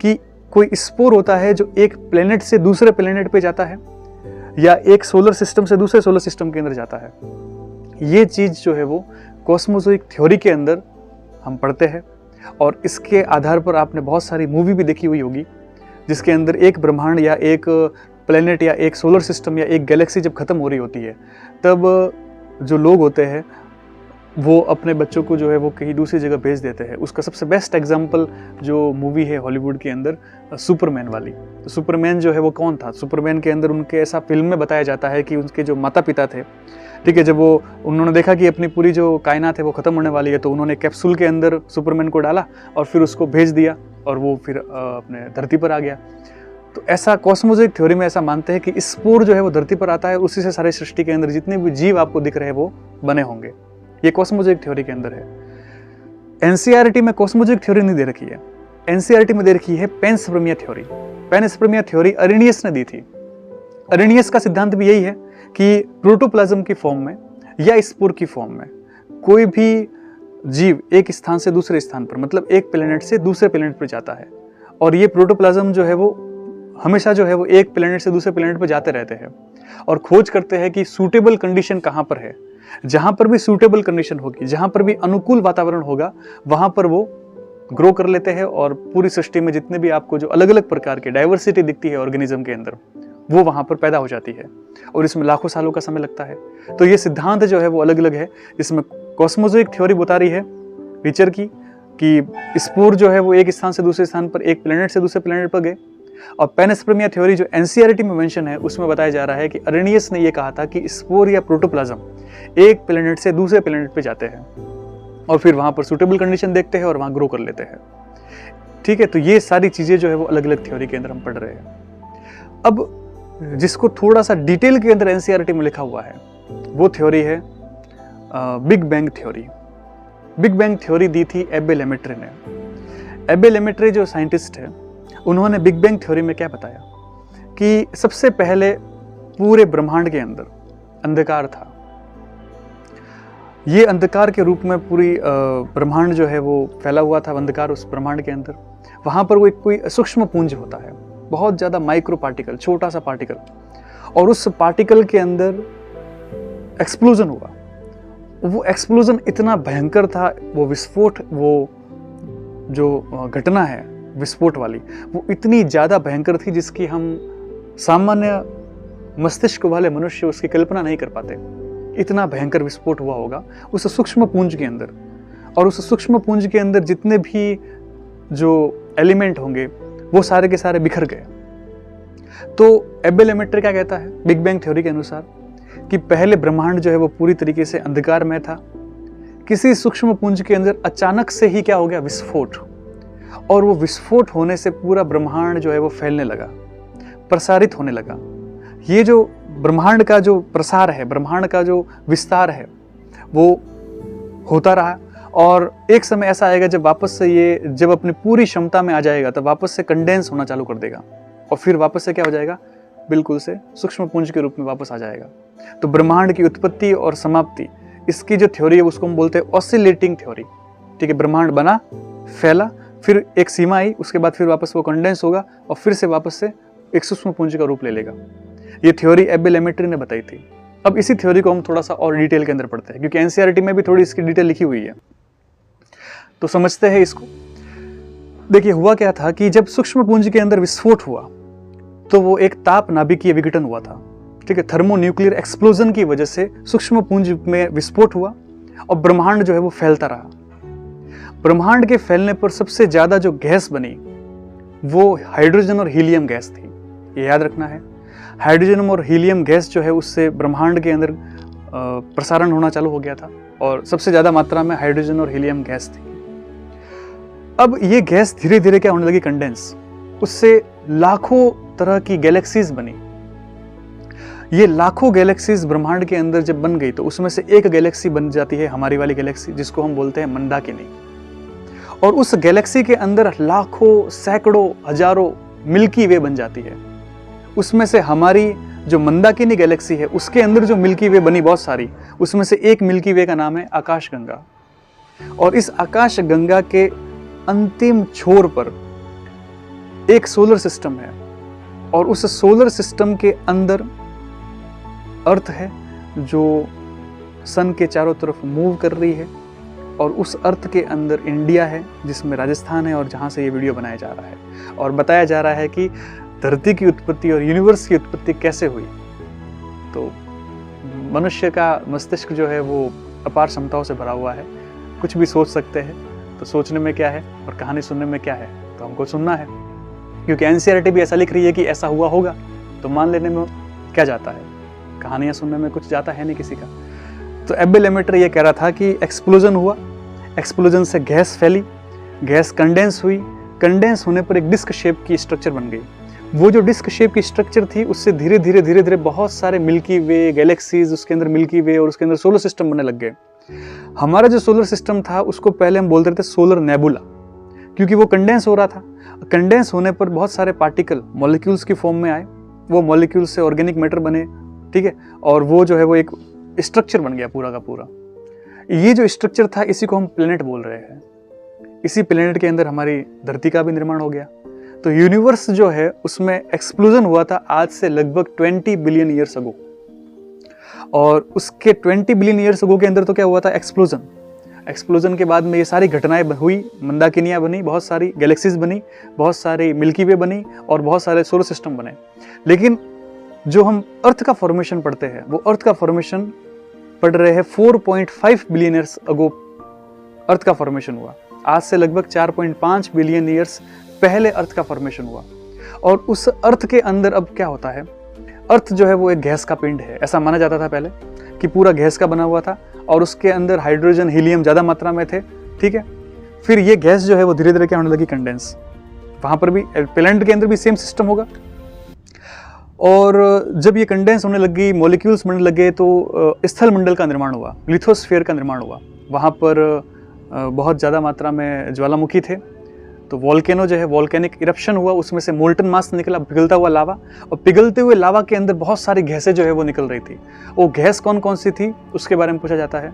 कि कोई स्पोर होता है जो एक प्लेनेट से दूसरे प्लेनेट पे जाता है या एक सोलर सिस्टम से दूसरे सोलर सिस्टम के अंदर जाता है। ये चीज़ जो है वो कॉस्मोजोइक थ्योरी के अंदर हम पढ़ते हैं, और इसके आधार पर आपने बहुत सारी मूवी भी देखी हुई होगी जिसके अंदर एक ब्रह्मांड या एक प्लेनेट या एक सोलर सिस्टम या एक गैलेक्सी जब ख़त्म हो रही होती है तब जो लोग होते हैं वो अपने बच्चों को जो है वो कहीं दूसरी जगह भेज देते हैं। उसका सबसे बेस्ट एग्जांपल जो मूवी है हॉलीवुड के अंदर सुपरमैन वाली। तो सुपरमैन जो है वो कौन था? सुपरमैन के अंदर उनके ऐसा फिल्म में बताया जाता है कि उनके जो माता पिता थे, ठीक है, जब वो उन्होंने देखा कि अपनी पूरी जो कायनात है वो ख़त्म होने वाली है तो उन्होंने कैप्सूल के अंदर सुपरमैन को डाला और फिर उसको भेज दिया और वो फिर अपने धरती पर आ गया। तो ऐसा कॉस्मोजोइक थ्योरी में ऐसा मानते हैं कि स्पोर जो है वो धरती पर आता है, उसी से सारे सृष्टि के अंदर जितने भी जीव आपको दिख रहे हैं वो बने होंगे। ये कॉस्मोजोइक थ्योरी के अंदर है। एनसीईआरटी में कॉस्मोजोइक थ्योरी नहीं दे रखी है, एनसीईआरटी में दे रखी है panspermia theory. Panspermia theory Arrhenius ने दी थी। अरेनियस का सिद्धांत भी यही है कि प्रोटोप्लाज्म की फॉर्म में या स्पोर की फॉर्म में कोई भी जीव एक स्थान से दूसरे स्थान पर, मतलब एक प्लेनेट से दूसरे प्लेनेट पर जाता है, और ये प्रोटोप्लाज्म जो है वो हमेशा जो है वो एक प्लेनेट से दूसरे प्लेनेट पर जाते रहते हैं और खोज करते हैं कि सूटेबल कंडीशन कहाँ पर है। जहाँ पर भी सूटेबल कंडीशन होगी, जहाँ पर भी अनुकूल वातावरण होगा, वहाँ पर वो ग्रो कर लेते हैं और पूरी सृष्टि में जितने भी आपको जो अलग अलग प्रकार के डाइवर्सिटी दिखती है ऑर्गेनिज्म के अंदर, वो वहाँ पर पैदा हो जाती है और इसमें लाखों सालों का समय लगता है। तो ये सिद्धांत जो है वो अलग अलग है, जिसमें कॉस्मोजोइक थ्योरी बता रही है रिचर की कि स्पोर जो है वो एक स्थान से दूसरे स्थान पर, एक प्लेनेट से दूसरे प्लेनेट पर गए। और पेनिस्पर्मिया थ्योरी जो एनसीईआरटी में मेंशन है, उसमें बताया जा रहा है कि अरेनियस ने यह कहा था कि स्पोर या प्रोटोप्लाज्म एक प्लेनेट से दूसरे प्लेनेट पे जाते हैं और फिर वहां पर सूटेबल कंडीशन देखते हैं और वहां ग्रो कर लेते हैं। ठीक है, तो ये सारी चीजें जो है वो अलग अलग थ्योरी के अंदर हम पढ़ रहे हैं। अब जिसको थोड़ा सा डिटेल के अंदर एनसीईआरटी में लिखा हुआ है वो थ्योरी है big bang theory. Big bang theory दी थी एबे लेमेट्रे ने। एबे लेमेट्रे जो साइंटिस्ट है, उन्होंने बिग बैंग थ्योरी में क्या बताया कि सबसे पहले पूरे ब्रह्मांड के अंदर अंधकार था। ये अंधकार के रूप में पूरी ब्रह्मांड जो है वो फैला हुआ था, अंधकार उस ब्रह्मांड के अंदर। वहाँ पर वो एक कोई सूक्ष्म पुंज होता है, बहुत ज़्यादा माइक्रो पार्टिकल, छोटा सा पार्टिकल, और उस पार्टिकल के अंदर एक्सप्लोजन हुआ। वो एक्सप्लोजन इतना भयंकर था, वो विस्फोट, वो जो घटना है विस्फोट वाली, वो इतनी ज़्यादा भयंकर थी जिसकी हम सामान्य मस्तिष्क वाले मनुष्य उसकी कल्पना नहीं कर पाते। इतना भयंकर विस्फोट हुआ होगा उस सूक्ष्म पुंज के अंदर, और उस सूक्ष्म पुंज के अंदर जितने भी जो एलिमेंट होंगे वो सारे के सारे बिखर गए। तो एबे लेमेट्रे क्या कहता है बिग बैंग थ्योरी के अनुसार कि पहले ब्रह्मांड जो है वो पूरी तरीके से अंधकार में था। किसी सूक्ष्म पुंज के अंदर अचानक से ही क्या हो गया, विस्फोट, और वो विस्फोट होने से पूरा ब्रह्मांड जो है वो फैलने लगा, प्रसारित होने लगा। ये जो ब्रह्मांड का जो प्रसार है, ब्रह्मांड का जो विस्तार है, वो होता रहा। और एक समय ऐसा आएगा जब वापस से ये जब अपनी पूरी क्षमता में आ जाएगा, तब वापस से कंडेंस होना चालू कर देगा और फिर वापस से क्या हो जाएगा, बिल्कुल से सूक्ष्म पुंज के रूप में वापस आ जाएगा। तो ब्रह्मांड की उत्पत्ति और समाप्ति, इसकी जो थ्योरी है उसको हम बोलते हैं ऑसिलेटिंग थ्योरी। ठीक है, ब्रह्मांड बना, फैला, फिर एक सीमा आई, उसके बाद फिर वापस वो कंडेंस होगा और फिर से वापस से एक सूक्ष्म पुंज का रूप ले लेगा। ये थ्योरी एबे लेमेट्रे ने बताई थी। अब इसी थ्योरी को हम थोड़ा सा और डिटेल के अंदर पढ़ते हैं, क्योंकि एनसीईआरटी में भी थोड़ी इसकी डिटेल लिखी हुई है, तो समझते हैं इसको। देखिए, हुआ क्या था कि जब सूक्ष्म पुंज के अंदर विस्फोट हुआ तो वो एक ताप नाभिकीय विघटन हुआ था। ठीक है, थर्मोन्यूक्लियर एक्सप्लोजन की वजह से सूक्ष्म पुंज में विस्फोट हुआ और ब्रह्मांड जो है वो फैलता रहा। ब्रह्मांड के फैलने पर सबसे ज्यादा जो गैस बनी वो हाइड्रोजन और हीलियम गैस थी, ये याद रखना है। हाइड्रोजन और हीलियम गैस जो है उससे ब्रह्मांड के अंदर प्रसारण होना चालू हो गया था और सबसे ज्यादा मात्रा में हाइड्रोजन और हीलियम गैस थी। अब ये गैस धीरे धीरे क्या होने लगी, कंडेंस, उससे लाखों तरह की गैलेक्सीज बनी। ये लाखों गैलेक्सीज ब्रह्मांड के अंदर जब बन गई तो उसमें से एक गैलेक्सी बन जाती है हमारी वाली गैलेक्सी, जिसको हम बोलते हैं मंदाकिनी। और उस गैलेक्सी के अंदर लाखों, सैकड़ों, हजारों मिल्की वे बन जाती है। उसमें से हमारी जो मंदाकिनी गैलेक्सी है उसके अंदर जो मिल्की वे बनी बहुत सारी, उसमें से एक मिल्की वे का नाम है आकाश गंगा। और इस आकाश गंगा के अंतिम छोर पर एक सोलर सिस्टम है और उस सोलर सिस्टम के अंदर अर्थ है जो सन के चारों तरफ मूव कर रही है, और उस अर्थ के अंदर इंडिया है जिसमें राजस्थान है और जहाँ से ये वीडियो बनाया जा रहा है। और बताया जा रहा है कि धरती की उत्पत्ति और यूनिवर्स की उत्पत्ति कैसे हुई। तो मनुष्य का मस्तिष्क जो है वो अपार क्षमताओं से भरा हुआ है, कुछ भी सोच सकते हैं। तो सोचने में क्या है और कहानी सुनने में क्या है, तो हमको सुनना है, क्योंकि एनसीईआरटी भी ऐसा लिख रही है कि ऐसा हुआ होगा, तो मान लेने में क्या जाता है, कहानियां सुनने में कुछ जाता है नहीं किसी का। तो एबे लेमेट्रे ये कह रहा था कि एक्सप्लोजन हुआ, एक्सप्लोजन से गैस फैली, गैस कंडेंस हुई, कंडेंस होने पर एक डिस्क शेप की स्ट्रक्चर बन गई। वो जो डिस्क शेप की स्ट्रक्चर थी उससे धीरे धीरे बहुत सारे मिल्की वे, गैलेक्सीज, उसके अंदर मिल्की वे और उसके अंदर सोलर सिस्टम बनने लग गए। हमारा जो सोलर सिस्टम था उसको पहले हम बोलते थे सोलर नेबुला, क्योंकि वो कंडेंस हो रहा था। कंडेंस होने पर बहुत सारे पार्टिकल मॉलिक्यूल्स की फॉर्म में आए, वो मॉलिक्यूल्स से ऑर्गेनिक मैटर बने। ठीक है, और वो जो है वो एक स्ट्रक्चर बन गया पूरा का पूरा। ये जो स्ट्रक्चर था इसी को हम प्लेनेट बोल रहे हैं। इसी प्लेनेट के अंदर हमारी धरती का भी निर्माण हो गया। तो यूनिवर्स जो है उसमें एक्सप्लोजन हुआ था आज से लगभग 20 बिलियन ईयर्स अगो, और उसके 20 बिलियन ईयर्स अगो के अंदर तो क्या हुआ था, एक्सप्लोजन। एक्सप्लोजन के बाद में ये सारी घटनाएं हुई, मंदाकिनियाँ बनी, बहुत सारी गैलेक्सीज बनी, बहुत सारी मिल्की वे बनी और बहुत सारे सोलर सिस्टम बने। लेकिन जो हम अर्थ का फॉर्मेशन पढ़ते हैं वो अर्थ का फॉर्मेशन पढ़ रहे हैं 4.5 बिलियन ईयर्स अगो अर्थ का फॉर्मेशन हुआ। आज से लगभग 4.5 बिलियन ईयर्स पहले अर्थ का फॉर्मेशन हुआ। और उस अर्थ के अंदर अब क्या होता है, अर्थ जो है वो एक गैस का पिंड है, ऐसा माना जाता था पहले कि पूरा गैस का बना हुआ था और उसके अंदर हाइड्रोजन हीलियम ज़्यादा मात्रा में थे, ठीक है। फिर ये गैस जो है वो धीरे धीरे क्या होने लगी, कंडेंस। वहाँ पर भी प्लैनेट के अंदर भी सेम सिस्टम होगा। और जब ये कंडेंस होने लगी, मॉलिक्यूल्स बनने लगे, तो स्थल मंडल का निर्माण हुआ, लिथोस्फीयर का निर्माण हुआ। वहाँ पर बहुत ज़्यादा मात्रा में ज्वालामुखी थे, तो वॉल्केनो जो है वॉल्केनिक इरप्शन हुआ, उसमें से मोल्टन मास निकला, पिघलता हुआ लावा, और पिघलते हुए लावा के अंदर बहुत सारी गैसें जो है वो निकल रही थी। वो गैस कौन कौन सी थी उसके बारे में पूछा जाता है।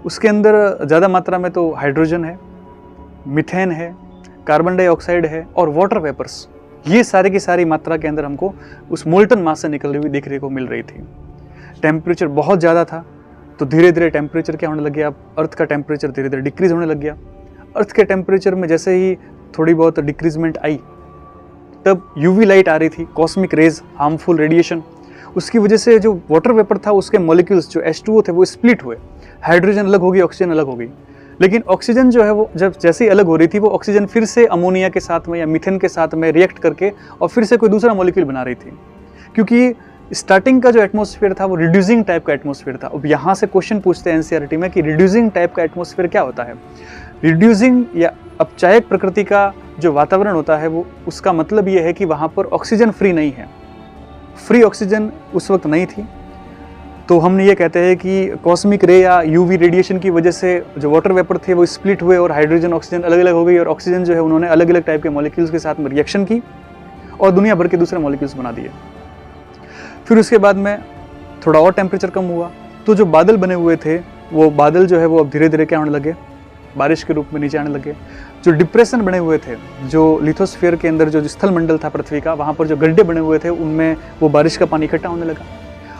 उसके अंदर ज़्यादा मात्रा में तो हाइड्रोजन है, मीथेन है, कार्बन डाइऑक्साइड है और वाटर वेपर्स। ये सारी की सारी मात्रा के अंदर हमको उस मोल्टन मास से निकलती हुई देखने को मिल रही थी। टेम्परेचर बहुत ज़्यादा था, तो धीरे धीरे टेम्परेचर क्या होने लग गया, अब अर्थ का टेम्परेचर धीरे धीरे डिक्रीज होने लग गया। अर्थ के टेम्परेचर में जैसे ही थोड़ी बहुत डिक्रीजमेंट आई, तब यूवी लाइट आ रही थी, कॉस्मिक रेज, हार्मफुल रेडिएशन। उसकी वजह से जो वाटर वेपर था उसके मॉलिक्यूल्स जो H2O थे वो स्प्लिट हुए, हाइड्रोजन अलग हो गई, ऑक्सीजन अलग हो गई। लेकिन ऑक्सीजन जो है वो जब जैसे ही अलग हो रही थी, वो ऑक्सीजन फिर से अमोनिया के साथ में या मीथेन के साथ में रिएक्ट करके और फिर से कोई दूसरा मॉलिक्यूल बना रही थी। क्योंकि स्टार्टिंग का जो एटमॉस्फेयर था वो रिड्यूसिंग टाइप का एटमॉस्फेयर था। अब यहाँ से क्वेश्चन पूछते हैं एनसीईआरटी में कि रिड्यूसिंग टाइप का एटमॉस्फेयर क्या होता है। रिड्यूसिंग या अपचायक प्रकृति का जो वातावरण होता है वो, उसका मतलब ये है कि वहाँ पर ऑक्सीजन फ्री नहीं है, फ्री ऑक्सीजन उस वक्त नहीं थी। तो हम ये कहते हैं कि कॉस्मिक रे या यूवी रेडिएशन की वजह से जो वाटर वेपर थे वो स्प्लिट हुए और हाइड्रोजन ऑक्सीजन अलग अलग हो गई, और ऑक्सीजन जो है उन्होंने अलग अलग टाइप के मॉलिक्यूल्स के साथ में रिएक्शन की और दुनिया भर के दूसरे मॉलिक्यूल्स बना दिए। फिर उसके बाद में थोड़ा और टेम्परेचर कम हुआ, तो जो बादल बने हुए थे वो बादल जो है वो अब धीरे धीरे क्या होने लगे, बारिश के रूप में नीचे आने लगे। जो डिप्रेशन बने हुए थे, जो लिथोस्फीयर के अंदर जो स्थल मंडल था पृथ्वी का, वहाँ पर जो गड्ढे बने हुए थे उनमें वो बारिश का पानी इकट्ठा होने लगा।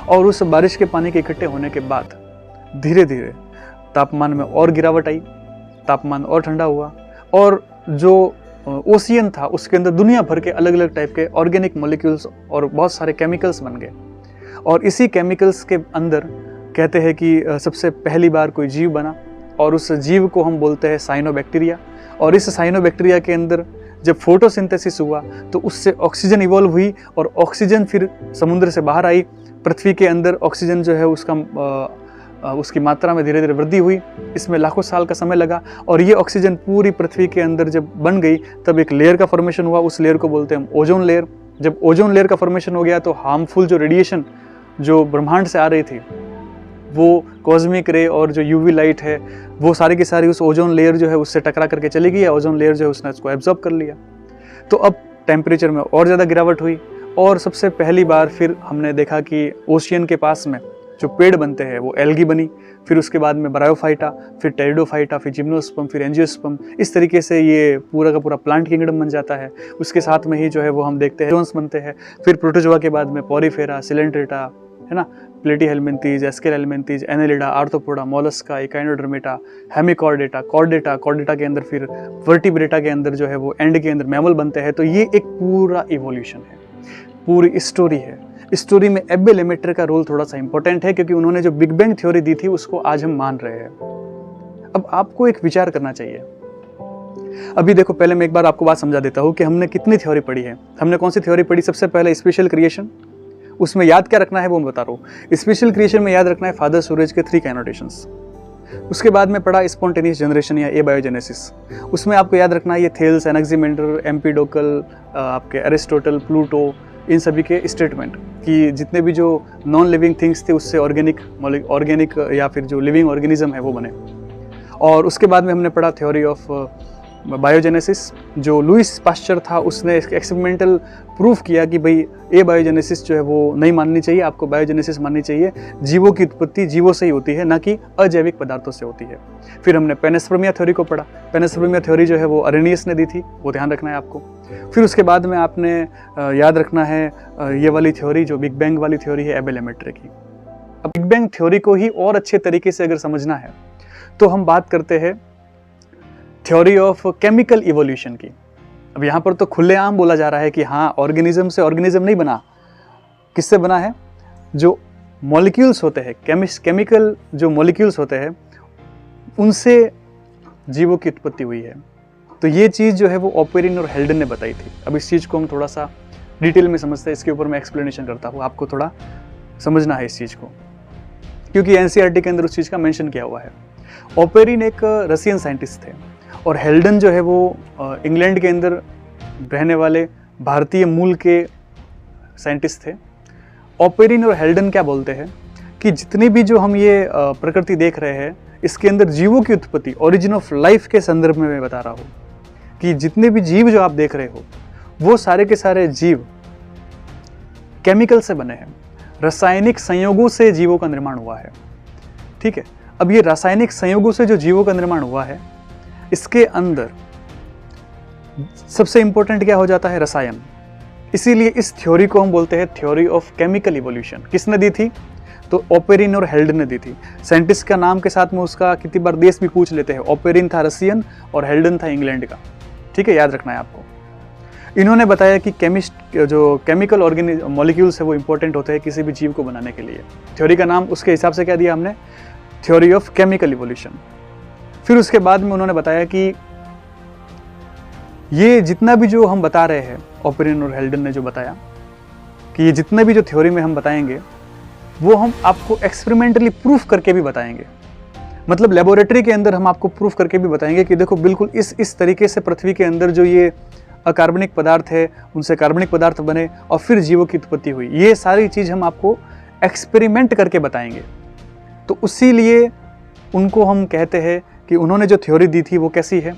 और उस बारिश के पानी के इकट्ठे होने के बाद धीरे धीरे तापमान में और गिरावट आई, तापमान और ठंडा हुआ, और जो ओशियन था उसके अंदर दुनिया भर के अलग अलग टाइप के ऑर्गेनिक मॉलिक्यूल्स और बहुत सारे केमिकल्स बन गए। और इसी केमिकल्स के अंदर कहते हैं कि सबसे पहली बार कोई जीव बना, और उस जीव को हम बोलते हैं साइनोबैक्टीरिया। और इस साइनोबैक्टीरिया के अंदर जब फोटोसिंथेसिस हुआ तो उससे ऑक्सीजन इवॉल्व हुई, और ऑक्सीजन फिर समुद्र से बाहर आई। पृथ्वी के अंदर ऑक्सीजन जो है उसकी मात्रा में धीरे धीरे वृद्धि हुई। इसमें लाखों साल का समय लगा, और ये ऑक्सीजन पूरी पृथ्वी के अंदर जब बन गई तब एक लेयर का फॉर्मेशन हुआ। उस लेयर को बोलते हैं हम ओजोन लेयर। जब ओजोन लेयर का फॉर्मेशन हो गया तो हार्मफुल जो रेडिएशन जो ब्रह्मांड से आ रही थी, वो कॉस्मिक रे और जो यूवी लाइट है, वो सारी की सारी उस ओजोन लेयर जो है उससे टकरा करके चली गई। ओजोन लेयर जो है उसने उसको एब्जॉर्ब कर लिया। तो अब टेम्परेचर में और ज़्यादा गिरावट हुई, और सबसे पहली बार फिर हमने देखा कि ओशियन के पास में जो पेड़ बनते हैं वो एल्गी बनी। फिर उसके बाद में ब्रायोफाइटा, फिर टेरिडोफाइटा, फिर जिम्नोस्पर्म, फिर एंजियोस्पर्म। इस तरीके से ये पूरा का पूरा प्लांट किंगडम बन जाता है। उसके साथ में ही जो है वो हम देखते हैं जोन्स बनते हैं। फिर प्रोटोजोआ के बाद में पॉरीफेरा, सिलेंट्रेटा, है ना, Platyhelminthes, Aschelminthes, Annelida, Arthropoda, Mollusca, Echinodermata, Hemichordata, Chordata के अंदर फिर वर्टिब्रेटा के अंदर जो है वो एंड के अंदर मैमल बनते हैं। तो ये एक पूरा इवोल्यूशन है, पूरी स्टोरी है। स्टोरी में एब्बे लेमेटर का रोल थोड़ा सा इंपॉर्टेंट है, क्योंकि उन्होंने जो बिग बैंग थ्योरी दी थी उसको आज हम मान रहे हैं। अब आपको एक विचार करना चाहिए। अभी देखो, पहले मैं एक बार आपको बात समझा देता हूँ कि हमने कितनी थ्योरी पढ़ी है। हमने कौन सी थ्योरी पढ़ी? सबसे पहले स्पेशल क्रिएशन। उसमें याद क्या रखना है वो मैं बता रहा हूँ। स्पेशल क्रिएशन में याद रखना है फादर सूरज के 3 कैनोटेशंस। उसके बाद में पढ़ा स्पॉन्टेनियस जनरेशन या एबायोजेनेसिस। उसमें आपको याद रखना है ये थेल्स, एनाक्सिमेंडर, एम्पिडोकल, आपके एरिस्टोटल, प्लूटो, इन सभी के स्टेटमेंट कि जितने भी जो नॉन लिविंग थिंग्स थे उससे ऑर्गेनिक या फिर जो लिविंग ऑर्गेनिज्म है वो बने। और उसके बाद में हमने पढ़ा थ्योरी ऑफ बायोजेनेसिस। जो लुइस पास्चर था उसने एक्सपेरिमेंटल प्रूफ किया कि भाई ए बायोजेनेसिस जो है वो नहीं माननी चाहिए, आपको बायोजेनेसिस माननी चाहिए। जीवों की उत्पत्ति जीवों से ही होती है, ना कि अजैविक पदार्थों से होती है। फिर हमने पेनेस्पर्मिया थ्योरी को पढ़ा। पेनेस्पर्मिया थ्योरी जो है वो अरेनियस ने दी थी, वो ध्यान रखना है आपको। फिर उसके बाद में आपने याद रखना है ये वाली थ्योरी जो बिग बैंग वाली थ्योरी है एबे लेमेटर की। अब बिग बैंग थ्योरी को ही और अच्छे तरीके से अगर समझना है तो हम बात करते हैं थ्योरी ऑफ केमिकल इवोल्यूशन की। अब यहाँ पर तो खुलेआम बोला जा रहा है कि हाँ, ऑर्गेनिज्म से ऑर्गेनिज्म नहीं बना। किससे बना है? जो मॉलिक्यूल्स होते हैं, केमिकल जो मॉलिक्यूल्स होते हैं, उनसे जीवों की उत्पत्ति हुई है। तो ये चीज़ जो है वो ओपेरिन और हेल्डन ने बताई थी। अब इस चीज़ को हम थोड़ा सा डिटेल में समझते हैं, इसके ऊपर मैं एक्सप्लेनेशन करता हूँ, आपको थोड़ा समझना है इस चीज़ को, क्योंकि एनसीईआरटी के अंदर उस चीज़ का मेंशन किया हुआ है। ओपेरिन एक रशियन साइंटिस्ट थे और हेल्डन जो है वो इंग्लैंड के अंदर रहने वाले भारतीय मूल के साइंटिस्ट थे। ओपेरिन और हेल्डन क्या बोलते हैं कि जितनी भी जो हम ये प्रकृति देख रहे हैं, इसके अंदर जीवों की उत्पत्ति, ओरिजिन ऑफ लाइफ के संदर्भ में मैं बता रहा हूँ कि जितने भी जीव जो आप देख रहे हो वो सारे के सारे जीव केमिकल से बने हैं, रासायनिक संयोगों से जीवों का निर्माण हुआ है। ठीक है, अब ये रासायनिक संयोगों से जो जीवों का निर्माण हुआ है, इसके अंदर सबसे इंपॉर्टेंट क्या हो जाता है? रसायन। इसीलिए इस थ्योरी को हम बोलते हैं थ्योरी ऑफ केमिकल इवोल्यूशन। किसने दी थी? तो ओपेरिन और हेल्डन ने दी थी। साइंटिस्ट का नाम के साथ में उसका कितनी बार देश भी पूछ लेते हैं। ओपेरिन था रसियन और हेल्डन था इंग्लैंड का। ठीक है, याद रखना है आपको। इन्होंने बताया कि जो केमिकल मॉलिक्यूल्स है वो इंपॉर्टेंट होते हैं किसी भी जीव को बनाने के लिए। थ्योरी का नाम उसके हिसाब से क्या दिया हमने? Theory of chemical evolution. फिर उसके बाद में उन्होंने बताया कि ये जितना भी जो हम बता रहे हैं, ओपेरिन और हेल्डन ने जो बताया कि ये जितने भी जो थ्योरी में हम बताएंगे वो हम आपको एक्सपेरिमेंटली प्रूफ करके भी बताएंगे। मतलब लेबोरेटरी के अंदर हम आपको प्रूफ करके भी बताएंगे कि देखो बिल्कुल इस तरीके से पृथ्वी के अंदर जो ये अकार्बनिक पदार्थ है उनसे कार्बनिक पदार्थ बने और फिर जीवों की उत्पत्ति हुई। ये सारी चीज़ हम आपको एक्सपेरिमेंट करके बताएंगे। तो उसीलिए उनको हम कहते हैं कि उन्होंने जो थ्योरी दी थी वो कैसी है?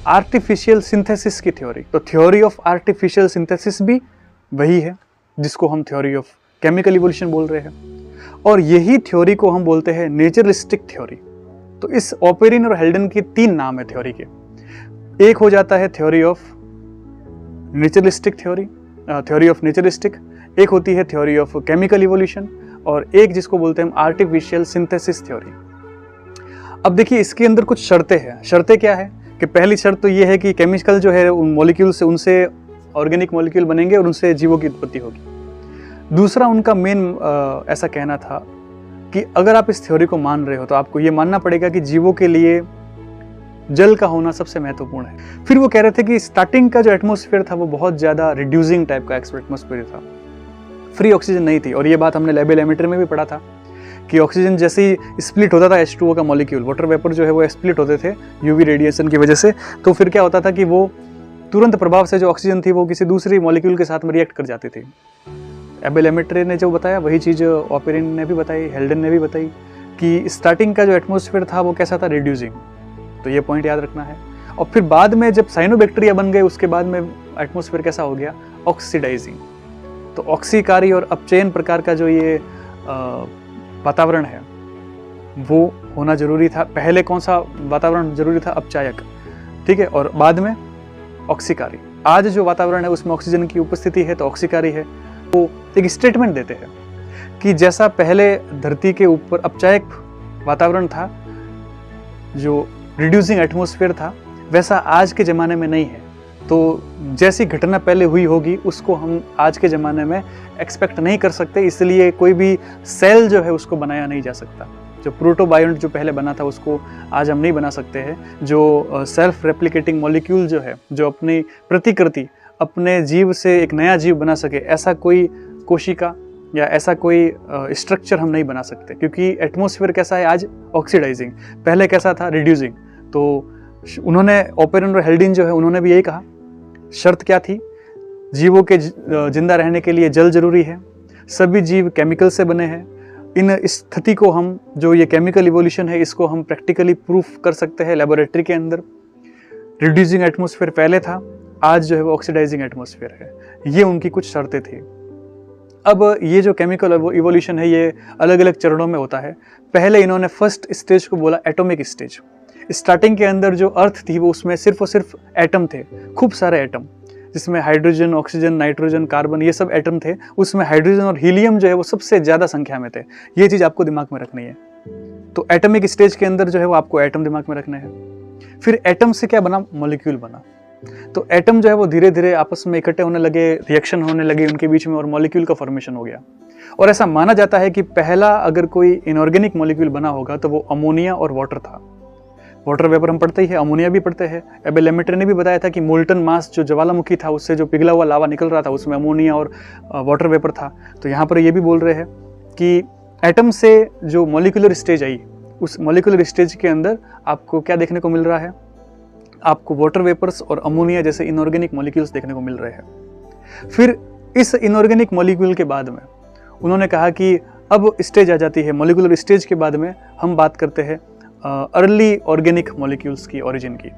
आर्टिफिशियल सिंथेसिस की थ्योरी। तो थ्योरी ऑफ आर्टिफिशियल सिंथेसिस भी वही है जिसको हम थ्योरी ऑफ केमिकल इवोल्यूशन बोल रहे हैं, और यही थ्योरी को हम बोलते हैं नेचरलिस्टिक थ्योरी। तो इस ओपेरिन और हेल्डन के 3 नाम है थ्योरी के। एक हो जाता है थ्योरी ऑफ नेचरलिस्टिक थ्योरी ऑफ नेचरलिस्टिक, एक होती है थ्योरी ऑफ केमिकल इवोल्यूशन, और एक जिसको बोलते हैं हम आर्टिफिशियल सिंथेसिस थ्योरी। अब देखिए इसके अंदर कुछ शर्तें हैं। शर्तें क्या है कि पहली शर्त तो ये है कि केमिकल जो है उन मॉलिक्यूल से, उनसे ऑर्गेनिक मॉलिक्यूल बनेंगे और उनसे जीवों की उत्पत्ति होगी। दूसरा उनका मेन ऐसा कहना था कि अगर आप इस थ्योरी को मान रहे हो तो आपको ये मानना पड़ेगा कि जीवों के लिए जल का होना सबसे महत्वपूर्ण है। फिर वो कह रहे थे कि स्टार्टिंग का जो एटमॉस्फेयर था वो बहुत ज़्यादा रिड्यूसिंग टाइप का एटमॉस्फेयर था, फ्री ऑक्सीजन नहीं थी। और ये बात हमने लैब एलिमेंटर में भी पढ़ा था कि ऑक्सीजन जैसे ही स्प्लिट होता था H2O का मॉलिक्यूल, वाटर वेपर जो है वो स्प्लिट होते थे यूवी रेडिएशन की वजह से, तो फिर क्या होता था कि वो तुरंत प्रभाव से जो ऑक्सीजन थी वो किसी दूसरी मॉलिक्यूल के साथ में रिएक्ट कर जाती थी। एबेलेमेट्रे ने जो बताया वही चीज़ ओपेरिन ने भी बताई, हेल्डन ने भी बताई कि स्टार्टिंग का जो एटमॉस्फेयर था वो कैसा था? रिड्यूसिंग। तो ये पॉइंट याद रखना है। और फिर बाद में जब साइनोबैक्टीरिया बन गए उसके बाद में एटमॉस्फेयर कैसा हो गया? ऑक्सीडाइजिंग। तो ऑक्सीकारी और अपचयन प्रकार का जो ये वातावरण है वो होना जरूरी था। पहले कौन सा वातावरण जरूरी था? अपचायक। ठीक है, और बाद में ऑक्सीकारी। आज जो वातावरण है उसमें ऑक्सीजन की उपस्थिति है तो ऑक्सीकारी है। वो एक स्टेटमेंट देते हैं कि जैसा पहले धरती के ऊपर अपचायक वातावरण था, जो रिड्यूसिंग एटमॉस्फेयर था, वैसा आज के ज़माने में नहीं है। तो जैसी घटना पहले हुई होगी उसको हम आज के ज़माने में एक्सपेक्ट नहीं कर सकते, इसलिए कोई भी सेल जो है उसको बनाया नहीं जा सकता। जो प्रोटोबायोंट जो पहले बना था उसको आज हम नहीं बना सकते हैं। जो सेल्फ रेप्लिकेटिंग मॉलिक्यूल जो है, जो अपनी प्रतिकृति अपने जीव से एक नया जीव बना सके, ऐसा कोई कोशिका या ऐसा कोई स्ट्रक्चर हम नहीं बना सकते, क्योंकि एटमॉस्फेयर कैसा है आज? ऑक्सीडाइजिंग। पहले कैसा था? रिड्यूसिंग। तो उन्होंने ओपेरिन और हेल्डन जो है उन्होंने भी यही कहा। शर्त क्या थी? जीवों के जिंदा रहने के लिए जल जरूरी है, सभी जीव केमिकल से बने हैं। इन स्थिति को हम, जो ये केमिकल इवोल्यूशन है, इसको हम प्रैक्टिकली प्रूफ कर सकते हैं लेबोरेटरी के अंदर। रिड्यूसिंग एटमॉस्फेयर पहले था, आज जो है वो ऑक्सीडाइजिंग एटमॉस्फेयर है। ये उनकी कुछ शर्तें थी। अब ये जो केमिकल इवोल्यूशन है ये अलग अलग चरणों में होता है। पहले इन्होंने फर्स्ट स्टेज को बोला एटॉमिक स्टेज। स्टार्टिंग के अंदर जो अर्थ थी वो उसमें सिर्फ और सिर्फ एटम थे, खूब सारे एटम, जिसमें हाइड्रोजन, ऑक्सीजन, नाइट्रोजन, कार्बन, ये सब एटम थे। उसमें हाइड्रोजन और हीलियम जो है वो सबसे ज़्यादा संख्या में थे। ये चीज़ आपको दिमाग में रखनी है। तो एटमिक स्टेज के अंदर जो है वो आपको एटम दिमाग में रखना है। फिर एटम से क्या बना, मॉलिक्यूल बना। तो एटम जो है वो धीरे धीरे आपस में इकट्ठे होने लगे, रिएक्शन होने लगे उनके बीच में, और मॉलिक्यूल का फॉर्मेशन हो गया। और ऐसा माना जाता है कि पहला अगर कोई इनऑर्गेनिक मॉलिक्यूल बना होगा तो वो अमोनिया और वाटर था। वाटर वेपर हम पढ़ते ही है, अमोनिया भी पढ़ते हैं। एबेल लेमेटर ने भी बताया था कि मोल्टन मास जो ज्वालामुखी था उससे जो पिघला हुआ लावा निकल रहा था उसमें अमोनिया और वाटर वेपर था। तो यहाँ पर ये भी बोल रहे हैं कि एटम से जो मॉलिक्यूलर स्टेज आई, उस मॉलिक्यूलर स्टेज के अंदर आपको क्या देखने को मिल रहा है, आपको वाटर वेपर्स और अमोनिया जैसे इनऑर्गेनिक मॉलिक्यूल्स देखने को मिल रहे हैं। फिर इस इनऑर्गेनिक मॉलिक्यूल के बाद में उन्होंने कहा कि अब स्टेज आ जाती है, मॉलिक्यूलर स्टेज के बाद में हम बात करते हैं अर्ली ऑर्गेनिक मॉलिक्यूल्स की ओरिजिन की।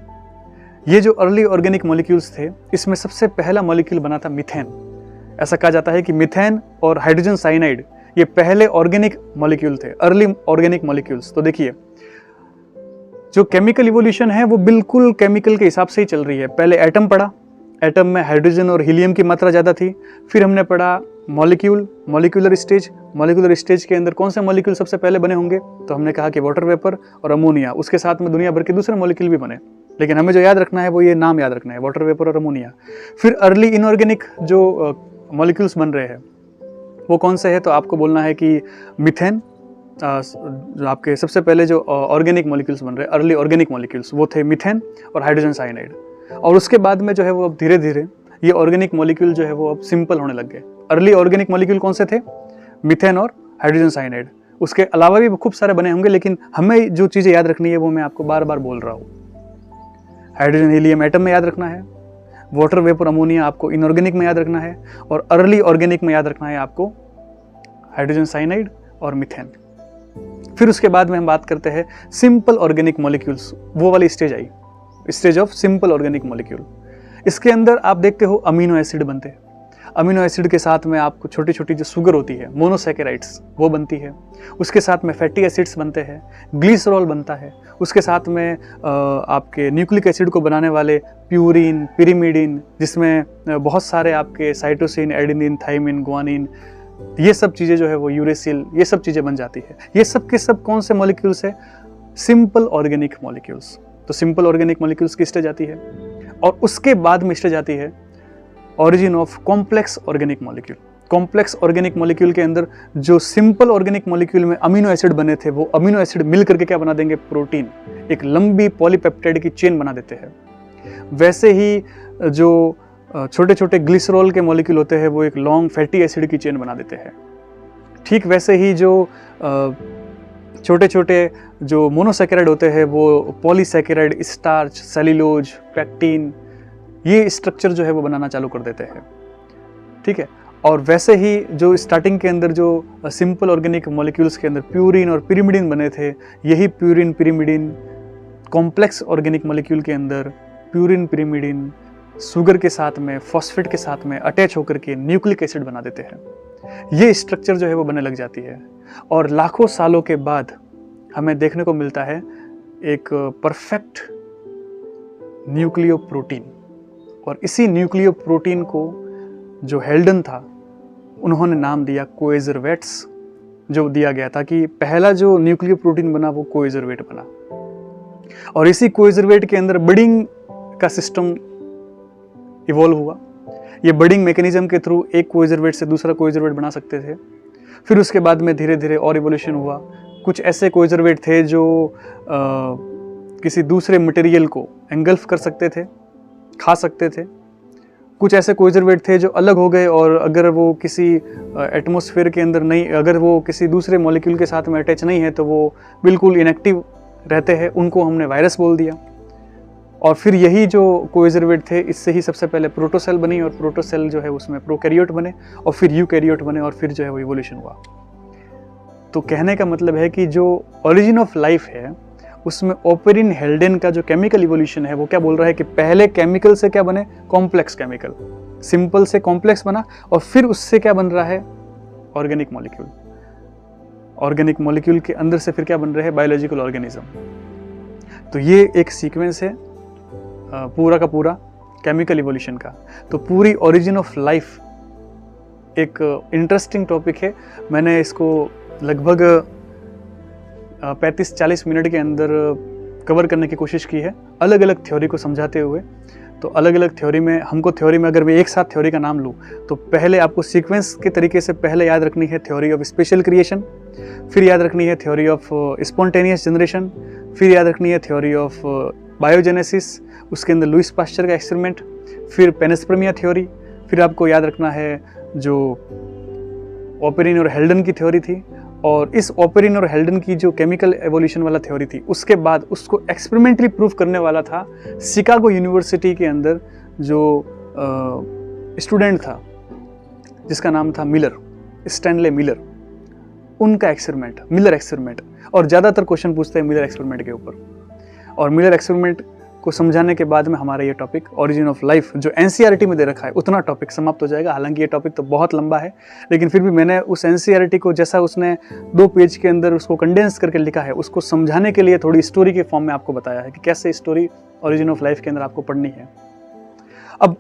ये जो अर्ली ऑर्गेनिक मॉलिक्यूल्स थे, इसमें सबसे पहला मॉलिक्यूल बना था मीथेन। ऐसा कहा जाता है कि मीथेन और हाइड्रोजन साइनाइड ये पहले ऑर्गेनिक मॉलिक्यूल थे, अर्ली ऑर्गेनिक मॉलिक्यूल्स। तो देखिए जो केमिकल इवोल्यूशन है वो बिल्कुल केमिकल के हिसाब से ही चल रही है। पहले एटम पढ़ा, एटम में हाइड्रोजन और हीलियम की मात्रा ज़्यादा थी। फिर हमने पढ़ा molecule, molecular stage. Molecular stage के अंदर कौन से मॉलिक्यूल सबसे पहले बने होंगे, तो हमने कहा कि वाटर वेपर और अमोनिया। उसके साथ में दुनिया भर के दूसरे मॉलिक्यूल भी बने, लेकिन हमें जो याद रखना है वो ये नाम याद रखना है, वाटर वेपर और अमोनिया। फिर अर्ली इनऑर्गेनिक जो मॉलिक्यूल्स बन रहे हैं वो कौन से हैं, तो आपको बोलना है कि मीथेन, जो आपके सबसे पहले जो ऑर्गेनिक मॉलिक्यूल्स बन रहे हैं, अर्ली ऑर्गेनिक मॉलिक्यूल्स, वो थे मीथेन और हाइड्रोजन साइनाइड। और उसके बाद में जो है वो अब धीरे धीरे ये ऑर्गेनिक मॉलिक्यूल जो है वो अब सिंपल होने लग गए। अर्ली ऑर्गेनिक मॉलिक्यूल कौन से थे, मीथेन और हाइड्रोजन साइनाइड। उसके अलावा भी खूब सारे बने होंगे, लेकिन हमें जो चीज़ें याद रखनी है वो मैं आपको बार बार बोल रहा हूँ। हाइड्रोजन हीलियम एटम में याद रखना है, वाटर वेपर अमोनिया आपको इनऑर्गेनिक में याद रखना है, और अर्ली ऑर्गेनिक में याद रखना है आपको हाइड्रोजन साइनाइड और मीथेन। फिर उसके बाद में हम बात करते हैं सिंपल ऑर्गेनिक मॉलिक्यूल्स। वो वाली stage I, stage of simple organic molecule. इसके अंदर आप देखते हो अमीनो एसिड बनते हैं। अमीनो एसिड के साथ में आपको छोटी छोटी जो शुगर होती है, मोनोसैकेराइड्स, वो बनती है। उसके साथ में फैटी एसिड्स बनते हैं, ग्लिसरॉल बनता है। उसके साथ में आपके न्यूक्लिक एसिड को बनाने वाले प्यूरिन, पिरिमिडिन, जिसमें बहुत सारे आपके साइटोसिन, एडेनिन, थाइमिन, ग्वानिन, ये सब चीज़ें जो है वो यूरेसिल, ये सब चीज़ें बन जाती है। ये सब के सब कौन से मॉलिक्यूल्स है, सिंपल ऑर्गेनिक मॉलिक्यूल्स। तो सिंपल ऑर्गेनिक मॉलिक्यूल्स की स्टेज आती है, और उसके बाद में स्टेज आती है origin of complex organic molecule. Complex organic molecule के अंदर जो सिंपल ऑर्गेनिक मॉलिक्यूल में अमीनो एसिड बने थे, वो अमीनो एसिड मिल करके क्या बना देंगे, प्रोटीन, एक लंबी पॉलीपेप्टाइड की चेन बना देते हैं। वैसे ही जो छोटे छोटे ग्लिसरॉल के मॉलिक्यूल होते हैं वो एक लॉन्ग फैटी एसिड की चेन बना देते हैं। ठीक वैसे ही जो छोटे छोटे जो मोनोसैकेराइड होते हैं वो पॉलीसैकेराइड, स्टार्च, सेल्यूलोज, पैक्टिन, ये स्ट्रक्चर जो है वो बनाना चालू कर देते हैं। ठीक है। और वैसे ही जो स्टार्टिंग के अंदर जो सिंपल ऑर्गेनिक मॉलिक्यूल्स के अंदर प्यूरिन और पिरिमिडिन बने थे, यही purine pyrimidine complex organic molecule के अंदर प्यूरिन पिरिमिडिन शुगर के साथ में, फॉस्फेट के साथ में अटैच होकर के न्यूक्लिक एसिड बना देते हैं। ये स्ट्रक्चर जो है वो बनने लग जाती है, और लाखों सालों के बाद हमें देखने को मिलता है एक परफेक्ट न्यूक्लियो प्रोटीन। और इसी न्यूक्लियो प्रोटीन को जो हेल्डन था, उन्होंने नाम दिया कोएजरवेट्स, जो दिया गया था कि पहला जो न्यूक्लियो प्रोटीन बना वो कोएजरवेट बना। और इसी कोएजरवेट के अंदर बडिंग का सिस्टम इवॉल्व हुआ। ये बडिंग मैकेनिज्म के थ्रू एक कोएजरवेट से दूसरा कोएजरवेट बना सकते थे। फिर उसके बाद में धीरे धीरे और इवोल्यूशन हुआ। कुछ ऐसे कोएजरवेट थे जो किसी दूसरे मटेरियल को एंगल्फ कर सकते थे, खा सकते थे। कुछ ऐसे कोएजरवेट थे जो अलग हो गए, और अगर वो किसी एटमॉस्फेयर के अंदर नहीं, अगर वो किसी दूसरे मॉलिक्यूल के साथ में अटैच नहीं है तो वो बिल्कुल इनएक्टिव रहते हैं, उनको हमने वायरस बोल दिया। और फिर यही जो कोएजरवेट थे, इससे ही सबसे पहले प्रोटोसेल बनी, और प्रोटोसेल जो है उसमें प्रोकैरियोट बने, और फिर यूकैरियोट बने, और फिर जो है वो इवोल्यूशन हुआ। तो कहने का मतलब है कि जो ओरिजिन ऑफ लाइफ है उसमें ओपेरिन हेल्डेन का जो केमिकल इवोल्यूशन है वो क्या बोल रहा है कि पहले केमिकल से क्या बने, कॉम्प्लेक्स केमिकल, सिंपल से कॉम्प्लेक्स बना, और फिर उससे क्या बन रहा है, ऑर्गेनिक मॉलिक्यूल। ऑर्गेनिक मॉलिक्यूल के अंदर से फिर क्या बन रहे हैं, बायोलॉजिकल ऑर्गेनिज्म। तो ये एक सीक्वेंस है पूरा का पूरा केमिकल इवोल्यूशन का। तो पूरी ओरिजिन ऑफ लाइफ एक इंटरेस्टिंग टॉपिक है। मैंने इसको लगभग 35-40 मिनट के अंदर कवर करने की कोशिश की है, अलग अलग थ्योरी को समझाते हुए। तो अलग अलग थ्योरी में अगर मैं एक साथ थ्योरी का नाम लूँ तो पहले आपको सीक्वेंस के तरीके से पहले याद रखनी है थ्योरी ऑफ स्पेशल क्रिएशन, फिर याद रखनी है थ्योरी ऑफ स्पॉन्टेनियस जनरेशन, फिर याद रखनी है थ्योरी ऑफ बायोजेनेसिस, उसके अंदर लुईस पास्चर का एक्सपेरिमेंट, फिर पेनिस्पर्मिया थ्योरी, फिर आपको याद रखना है जो ओपेरिन और हेल्डन की थ्योरी थी, और इस ओपेरिन और हेल्डन की जो केमिकल एवोल्यूशन वाला थ्योरी थी उसके बाद उसको एक्सपेरिमेंटली प्रूव करने वाला था शिकागो यूनिवर्सिटी के अंदर जो स्टूडेंट था जिसका नाम था मिलर, स्टैनले मिलर, उनका एक्सपेरिमेंट, मिलर एक्सपेरिमेंट। और ज़्यादातर क्वेश्चन पूछते हैं मिलर एक्सपेरिमेंट के ऊपर, और मिलर एक्सपेरिमेंट को समझाने के बाद में हमारा ये टॉपिक ओरिजिन ऑफ लाइफ जो एनसीईआरटी में दे रखा है उतना टॉपिक समाप्त हो जाएगा। हालांकि ये टॉपिक तो बहुत लंबा है, लेकिन फिर भी मैंने उस एनसीईआरटी को जैसा उसने 2 पेज के अंदर उसको कंडेंस करके लिखा है उसको समझाने के लिए थोड़ी स्टोरी के फॉर्म में आपको बताया है कि कैसे स्टोरी ओरिजिन ऑफ लाइफ के अंदर आपको पढ़नी है। अब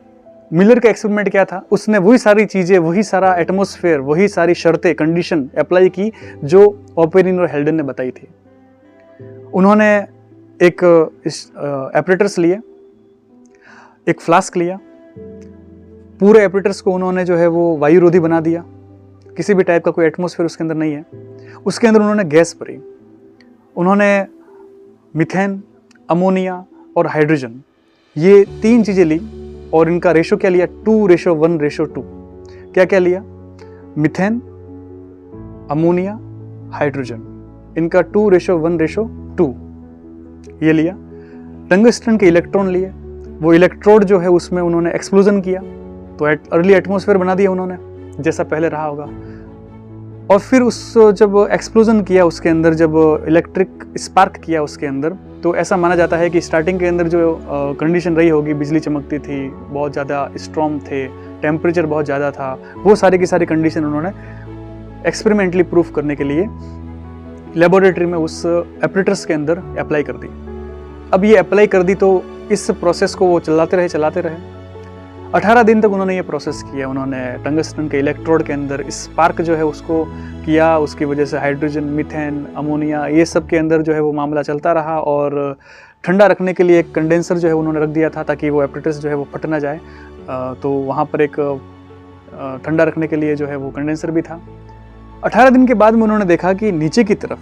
मिलर का एक्सपेरिमेंट क्या था, उसने वही सारी चीज़ें, वही सारा एटमॉस्फेयर, वही सारी शर्तें, कंडीशन अप्लाई की जो ओपेरिन और हेल्डन ने बताई थी। उन्होंने एक एपरेटर्स लिए, एक फ्लास्क लिया, पूरे एपरेटर्स को उन्होंने जो है वो वायुरोधी बना दिया, किसी भी टाइप का कोई एटमॉस्फेयर उसके अंदर नहीं है। उसके अंदर उन्होंने गैस भरी, उन्होंने मीथेन, अमोनिया और हाइड्रोजन, ये 3 चीज़ें ली, और इनका रेशो क्या लिया, 2:1:2। क्या क्या लिया, मीथेन, अमोनिया, हाइड्रोजन, इनका 2:1:2 ये लिया। टंगस्टन के इलेक्ट्रॉन लिए, वो इलेक्ट्रोड जो है उसमें उन्होंने एक्सप्लोजन किया, तो अर्ली एटमॉस्फेयर बना दिया उन्होंने जैसा पहले रहा होगा। और फिर उस जब एक्सप्लोजन किया उसके अंदर, जब इलेक्ट्रिक स्पार्क किया उसके अंदर, तो ऐसा माना जाता है कि स्टार्टिंग के अंदर जो कंडीशन रही होगी, बिजली चमकती थी, बहुत ज़्यादा स्ट्रॉन्ग थे, टेम्परेचर बहुत ज़्यादा था, वो सारी की सारी कंडीशन उन्होंने एक्सपेरिमेंटली प्रूफ करने के लिए लेबोरेटरी में उस एपरेटर्स के अंदर अप्लाई कर दी। अब ये अप्लाई कर दी तो इस प्रोसेस को वो चलाते रहे। 18 दिन तक उन्होंने ये प्रोसेस किया। उन्होंने टंगस्टन के इलेक्ट्रोड के अंदर स्पार्क जो है उसको किया, उसकी वजह से हाइड्रोजन, मीथेन, अमोनिया, ये सब के अंदर जो है वो मामला चलता रहा। और ठंडा रखने के लिए एक कंडेंसर जो है उन्होंने रख दिया था ताकि वो एपरेटर्स जो है वो फट ना जाए, तो वहाँ पर एक ठंडा रखने के लिए जो है वो कंडेंसर भी था। 18 दिन के बाद में उन्होंने देखा कि नीचे की तरफ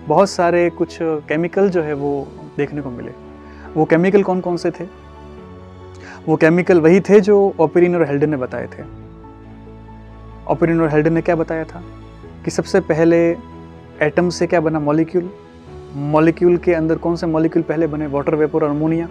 बहुत सारे कुछ केमिकल जो है वो देखने को मिले। वो केमिकल कौन कौन से थे? वो केमिकल वही थे जो ओपेरिन और हेल्डन ने बताए थे। ओपेरिन और हेल्डन ने क्या बताया था कि सबसे पहले एटम से क्या बना, मॉलिक्यूल। मॉलिक्यूल के अंदर कौन से मॉलिक्यूल पहले बने? वाटर वेपर और अमोनिया।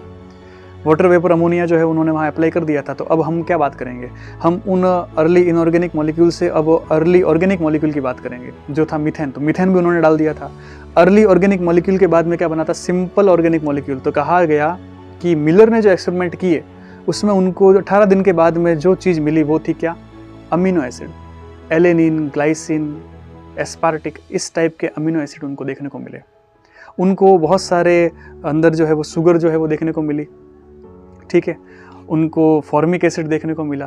वाटर वेपर अमोनिया जो है उन्होंने वहाँ अप्लाई कर दिया था। तो अब हम क्या बात करेंगे? हम उन अर्ली इनऑर्गेनिक मॉलिक्यूल से अब अर्ली ऑर्गेनिक मॉलिक्यूल की बात करेंगे, जो था मीथेन। तो मीथेन भी उन्होंने डाल दिया था। अर्ली ऑर्गेनिक मॉलिक्यूल के बाद में क्या बना था? Simple organic molecule. तो कहा गया कि मिलर ने जो एक्सपेरिमेंट किए उसमें उनको 18 दिन के बाद में जो चीज़ मिली वो थी क्या? Amino acid, alanine, glycine, aspartic, इस टाइप के अमीनो एसिड उनको देखने को मिले। उनको बहुत सारे अंदर जो है वो शुगर जो है वो देखने को मिली, ठीक है। उनको फॉर्मिक एसिड देखने को मिला।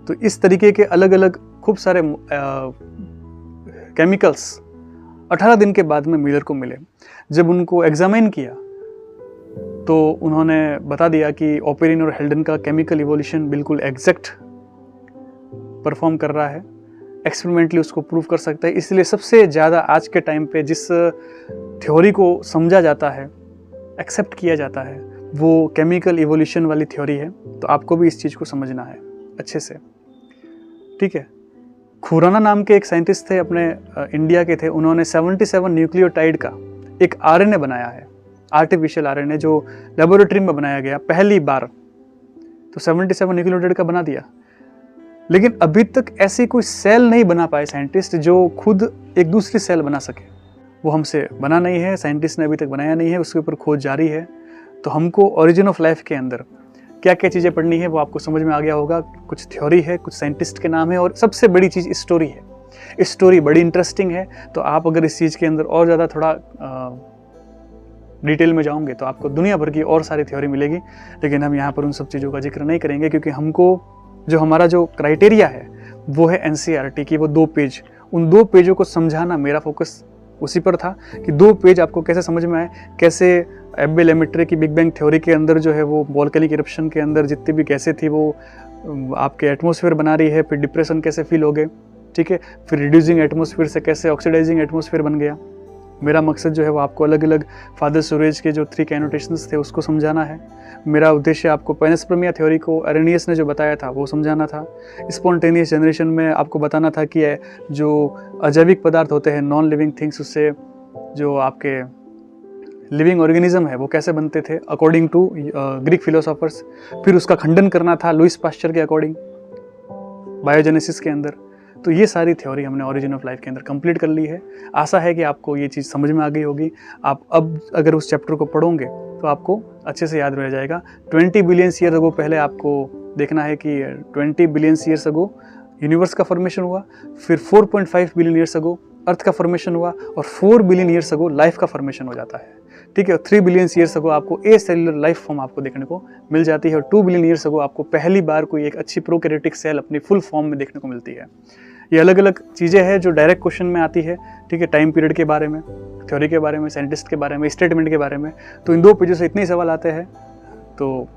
तो इस तरीके के अलग अलग खूब सारे केमिकल्स 18 दिन के बाद में मिलर को मिले। जब उनको एग्जामिन किया तो उन्होंने बता दिया कि ओपेरिन और हेल्डन का केमिकल इवोल्यूशन बिल्कुल एग्जैक्ट परफॉर्म कर रहा है, एक्सपेरिमेंटली उसको प्रूव कर सकता है। इसलिए सबसे ज़्यादा आज के टाइम पे जिस थ्योरी को समझा जाता है, एक्सेप्ट किया जाता है, वो केमिकल इवोल्यूशन वाली थ्योरी है। तो आपको भी इस चीज़ को समझना है अच्छे से, ठीक है। खुराना नाम के एक साइंटिस्ट थे, अपने इंडिया के थे। उन्होंने 77 न्यूक्लियोटाइड का एक आरएनए बनाया है, आर्टिफिशियल आरएनए, जो लेबोरेटरी में बनाया गया पहली बार। तो 77 न्यूक्लियोटाइड का बना दिया, लेकिन अभी तक ऐसी कोई सेल नहीं बना पाए साइंटिस्ट जो खुद एक दूसरी सेल बना सके। वो हमसे बना नहीं है, साइंटिस्ट ने अभी तक बनाया नहीं है, उसके ऊपर खोज जारी है। तो हमको ओरिजिन ऑफ लाइफ के अंदर क्या क्या चीज़ें पढ़नी है वो आपको समझ में आ गया होगा। कुछ थ्योरी है, कुछ साइंटिस्ट के नाम है, और सबसे बड़ी चीज़ स्टोरी है। स्टोरी बड़ी इंटरेस्टिंग है। तो आप अगर इस चीज़ के अंदर और ज़्यादा थोड़ा डिटेल में जाओगे तो आपको दुनिया भर की और सारी थ्योरी मिलेगी। लेकिन हम यहाँ पर उन सब चीज़ों का जिक्र नहीं करेंगे, क्योंकि हमको जो हमारा जो क्राइटेरिया है वो है एनसीईआरटी की वो 2 पेज। उन 2 पेजों को समझाना मेरा फोकस उसी पर था कि 2 पेज आपको कैसे समझ में आए, कैसे एब्बे लेमेट्रे की बिग बैंग थ्योरी के अंदर जो है वो वोल्केनिक इरप्शन के अंदर जितनी भी गैसें थी वो आपके एटमॉस्फेयर बना रही है, फिर डिप्रेशन कैसे फील हो गए, ठीक है, फिर रिड्यूसिंग एटमॉस्फेयर से कैसे ऑक्सीडाइजिंग एटमॉस्फेयर बन गया। मेरा मकसद जो है वो आपको अलग अलग फादर सूरज के जो 3 कैनोटेशंस थे उसको समझाना है। मेरा उद्देश्य आपको पेनिस्पर्मिया थ्योरी को अरेनियस ने जो बताया था वो समझाना था। स्पॉन्टेनियस जनरेशन में आपको बताना था कि जो अजैविक पदार्थ होते हैं, नॉन लिविंग थिंग्स, उससे जो आपके लिविंग ऑर्गेनिज्म है वो कैसे बनते थे अकॉर्डिंग टू ग्रीक फिलोसोफर्स। फिर उसका खंडन करना था लुइस पास्चर के अकॉर्डिंग बायोजेनेसिस के अंदर। तो ये सारी थ्योरी हमने ओरिजिन ऑफ लाइफ के अंदर कंप्लीट कर ली है। आशा है कि आपको ये चीज़ समझ में आ गई होगी। आप अब अगर उस चैप्टर को पढ़ोगे तो आपको अच्छे से याद रह जाएगा। 20 बिलियन ईयर अगो पहले आपको देखना है कि 20 बिलियन ईयर्स अगो यूनिवर्स का फॉर्मेशन हुआ, फिर 4.5 बिलियन ईयर्स अगो अर्थ का फॉर्मेशन हुआ, और 4 बिलियन ईयर्स अगो लाइफ का फॉर्मेशन हो जाता है, ठीक है। 3 बिलियन ईयर्स अगो आपको ए सेलुलर लाइफ फॉर्म आपको देखने को मिल जाती है, और 2 बिलियन ईयर्स अगो आपको पहली बार कोई एक अच्छी प्रोकैरियोटिक सेल अपनी फुल फॉर्म में देखने को मिलती है। ये अलग अलग चीज़ें हैं जो डायरेक्ट क्वेश्चन में आती है, ठीक है, टाइम पीरियड के बारे में, थ्योरी के बारे में, साइंटिस्ट के बारे में, स्टेटमेंट के बारे में। तो इन 2 पेजों से इतने ही सवाल आते हैं। तो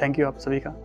थैंक यू आप सभी का।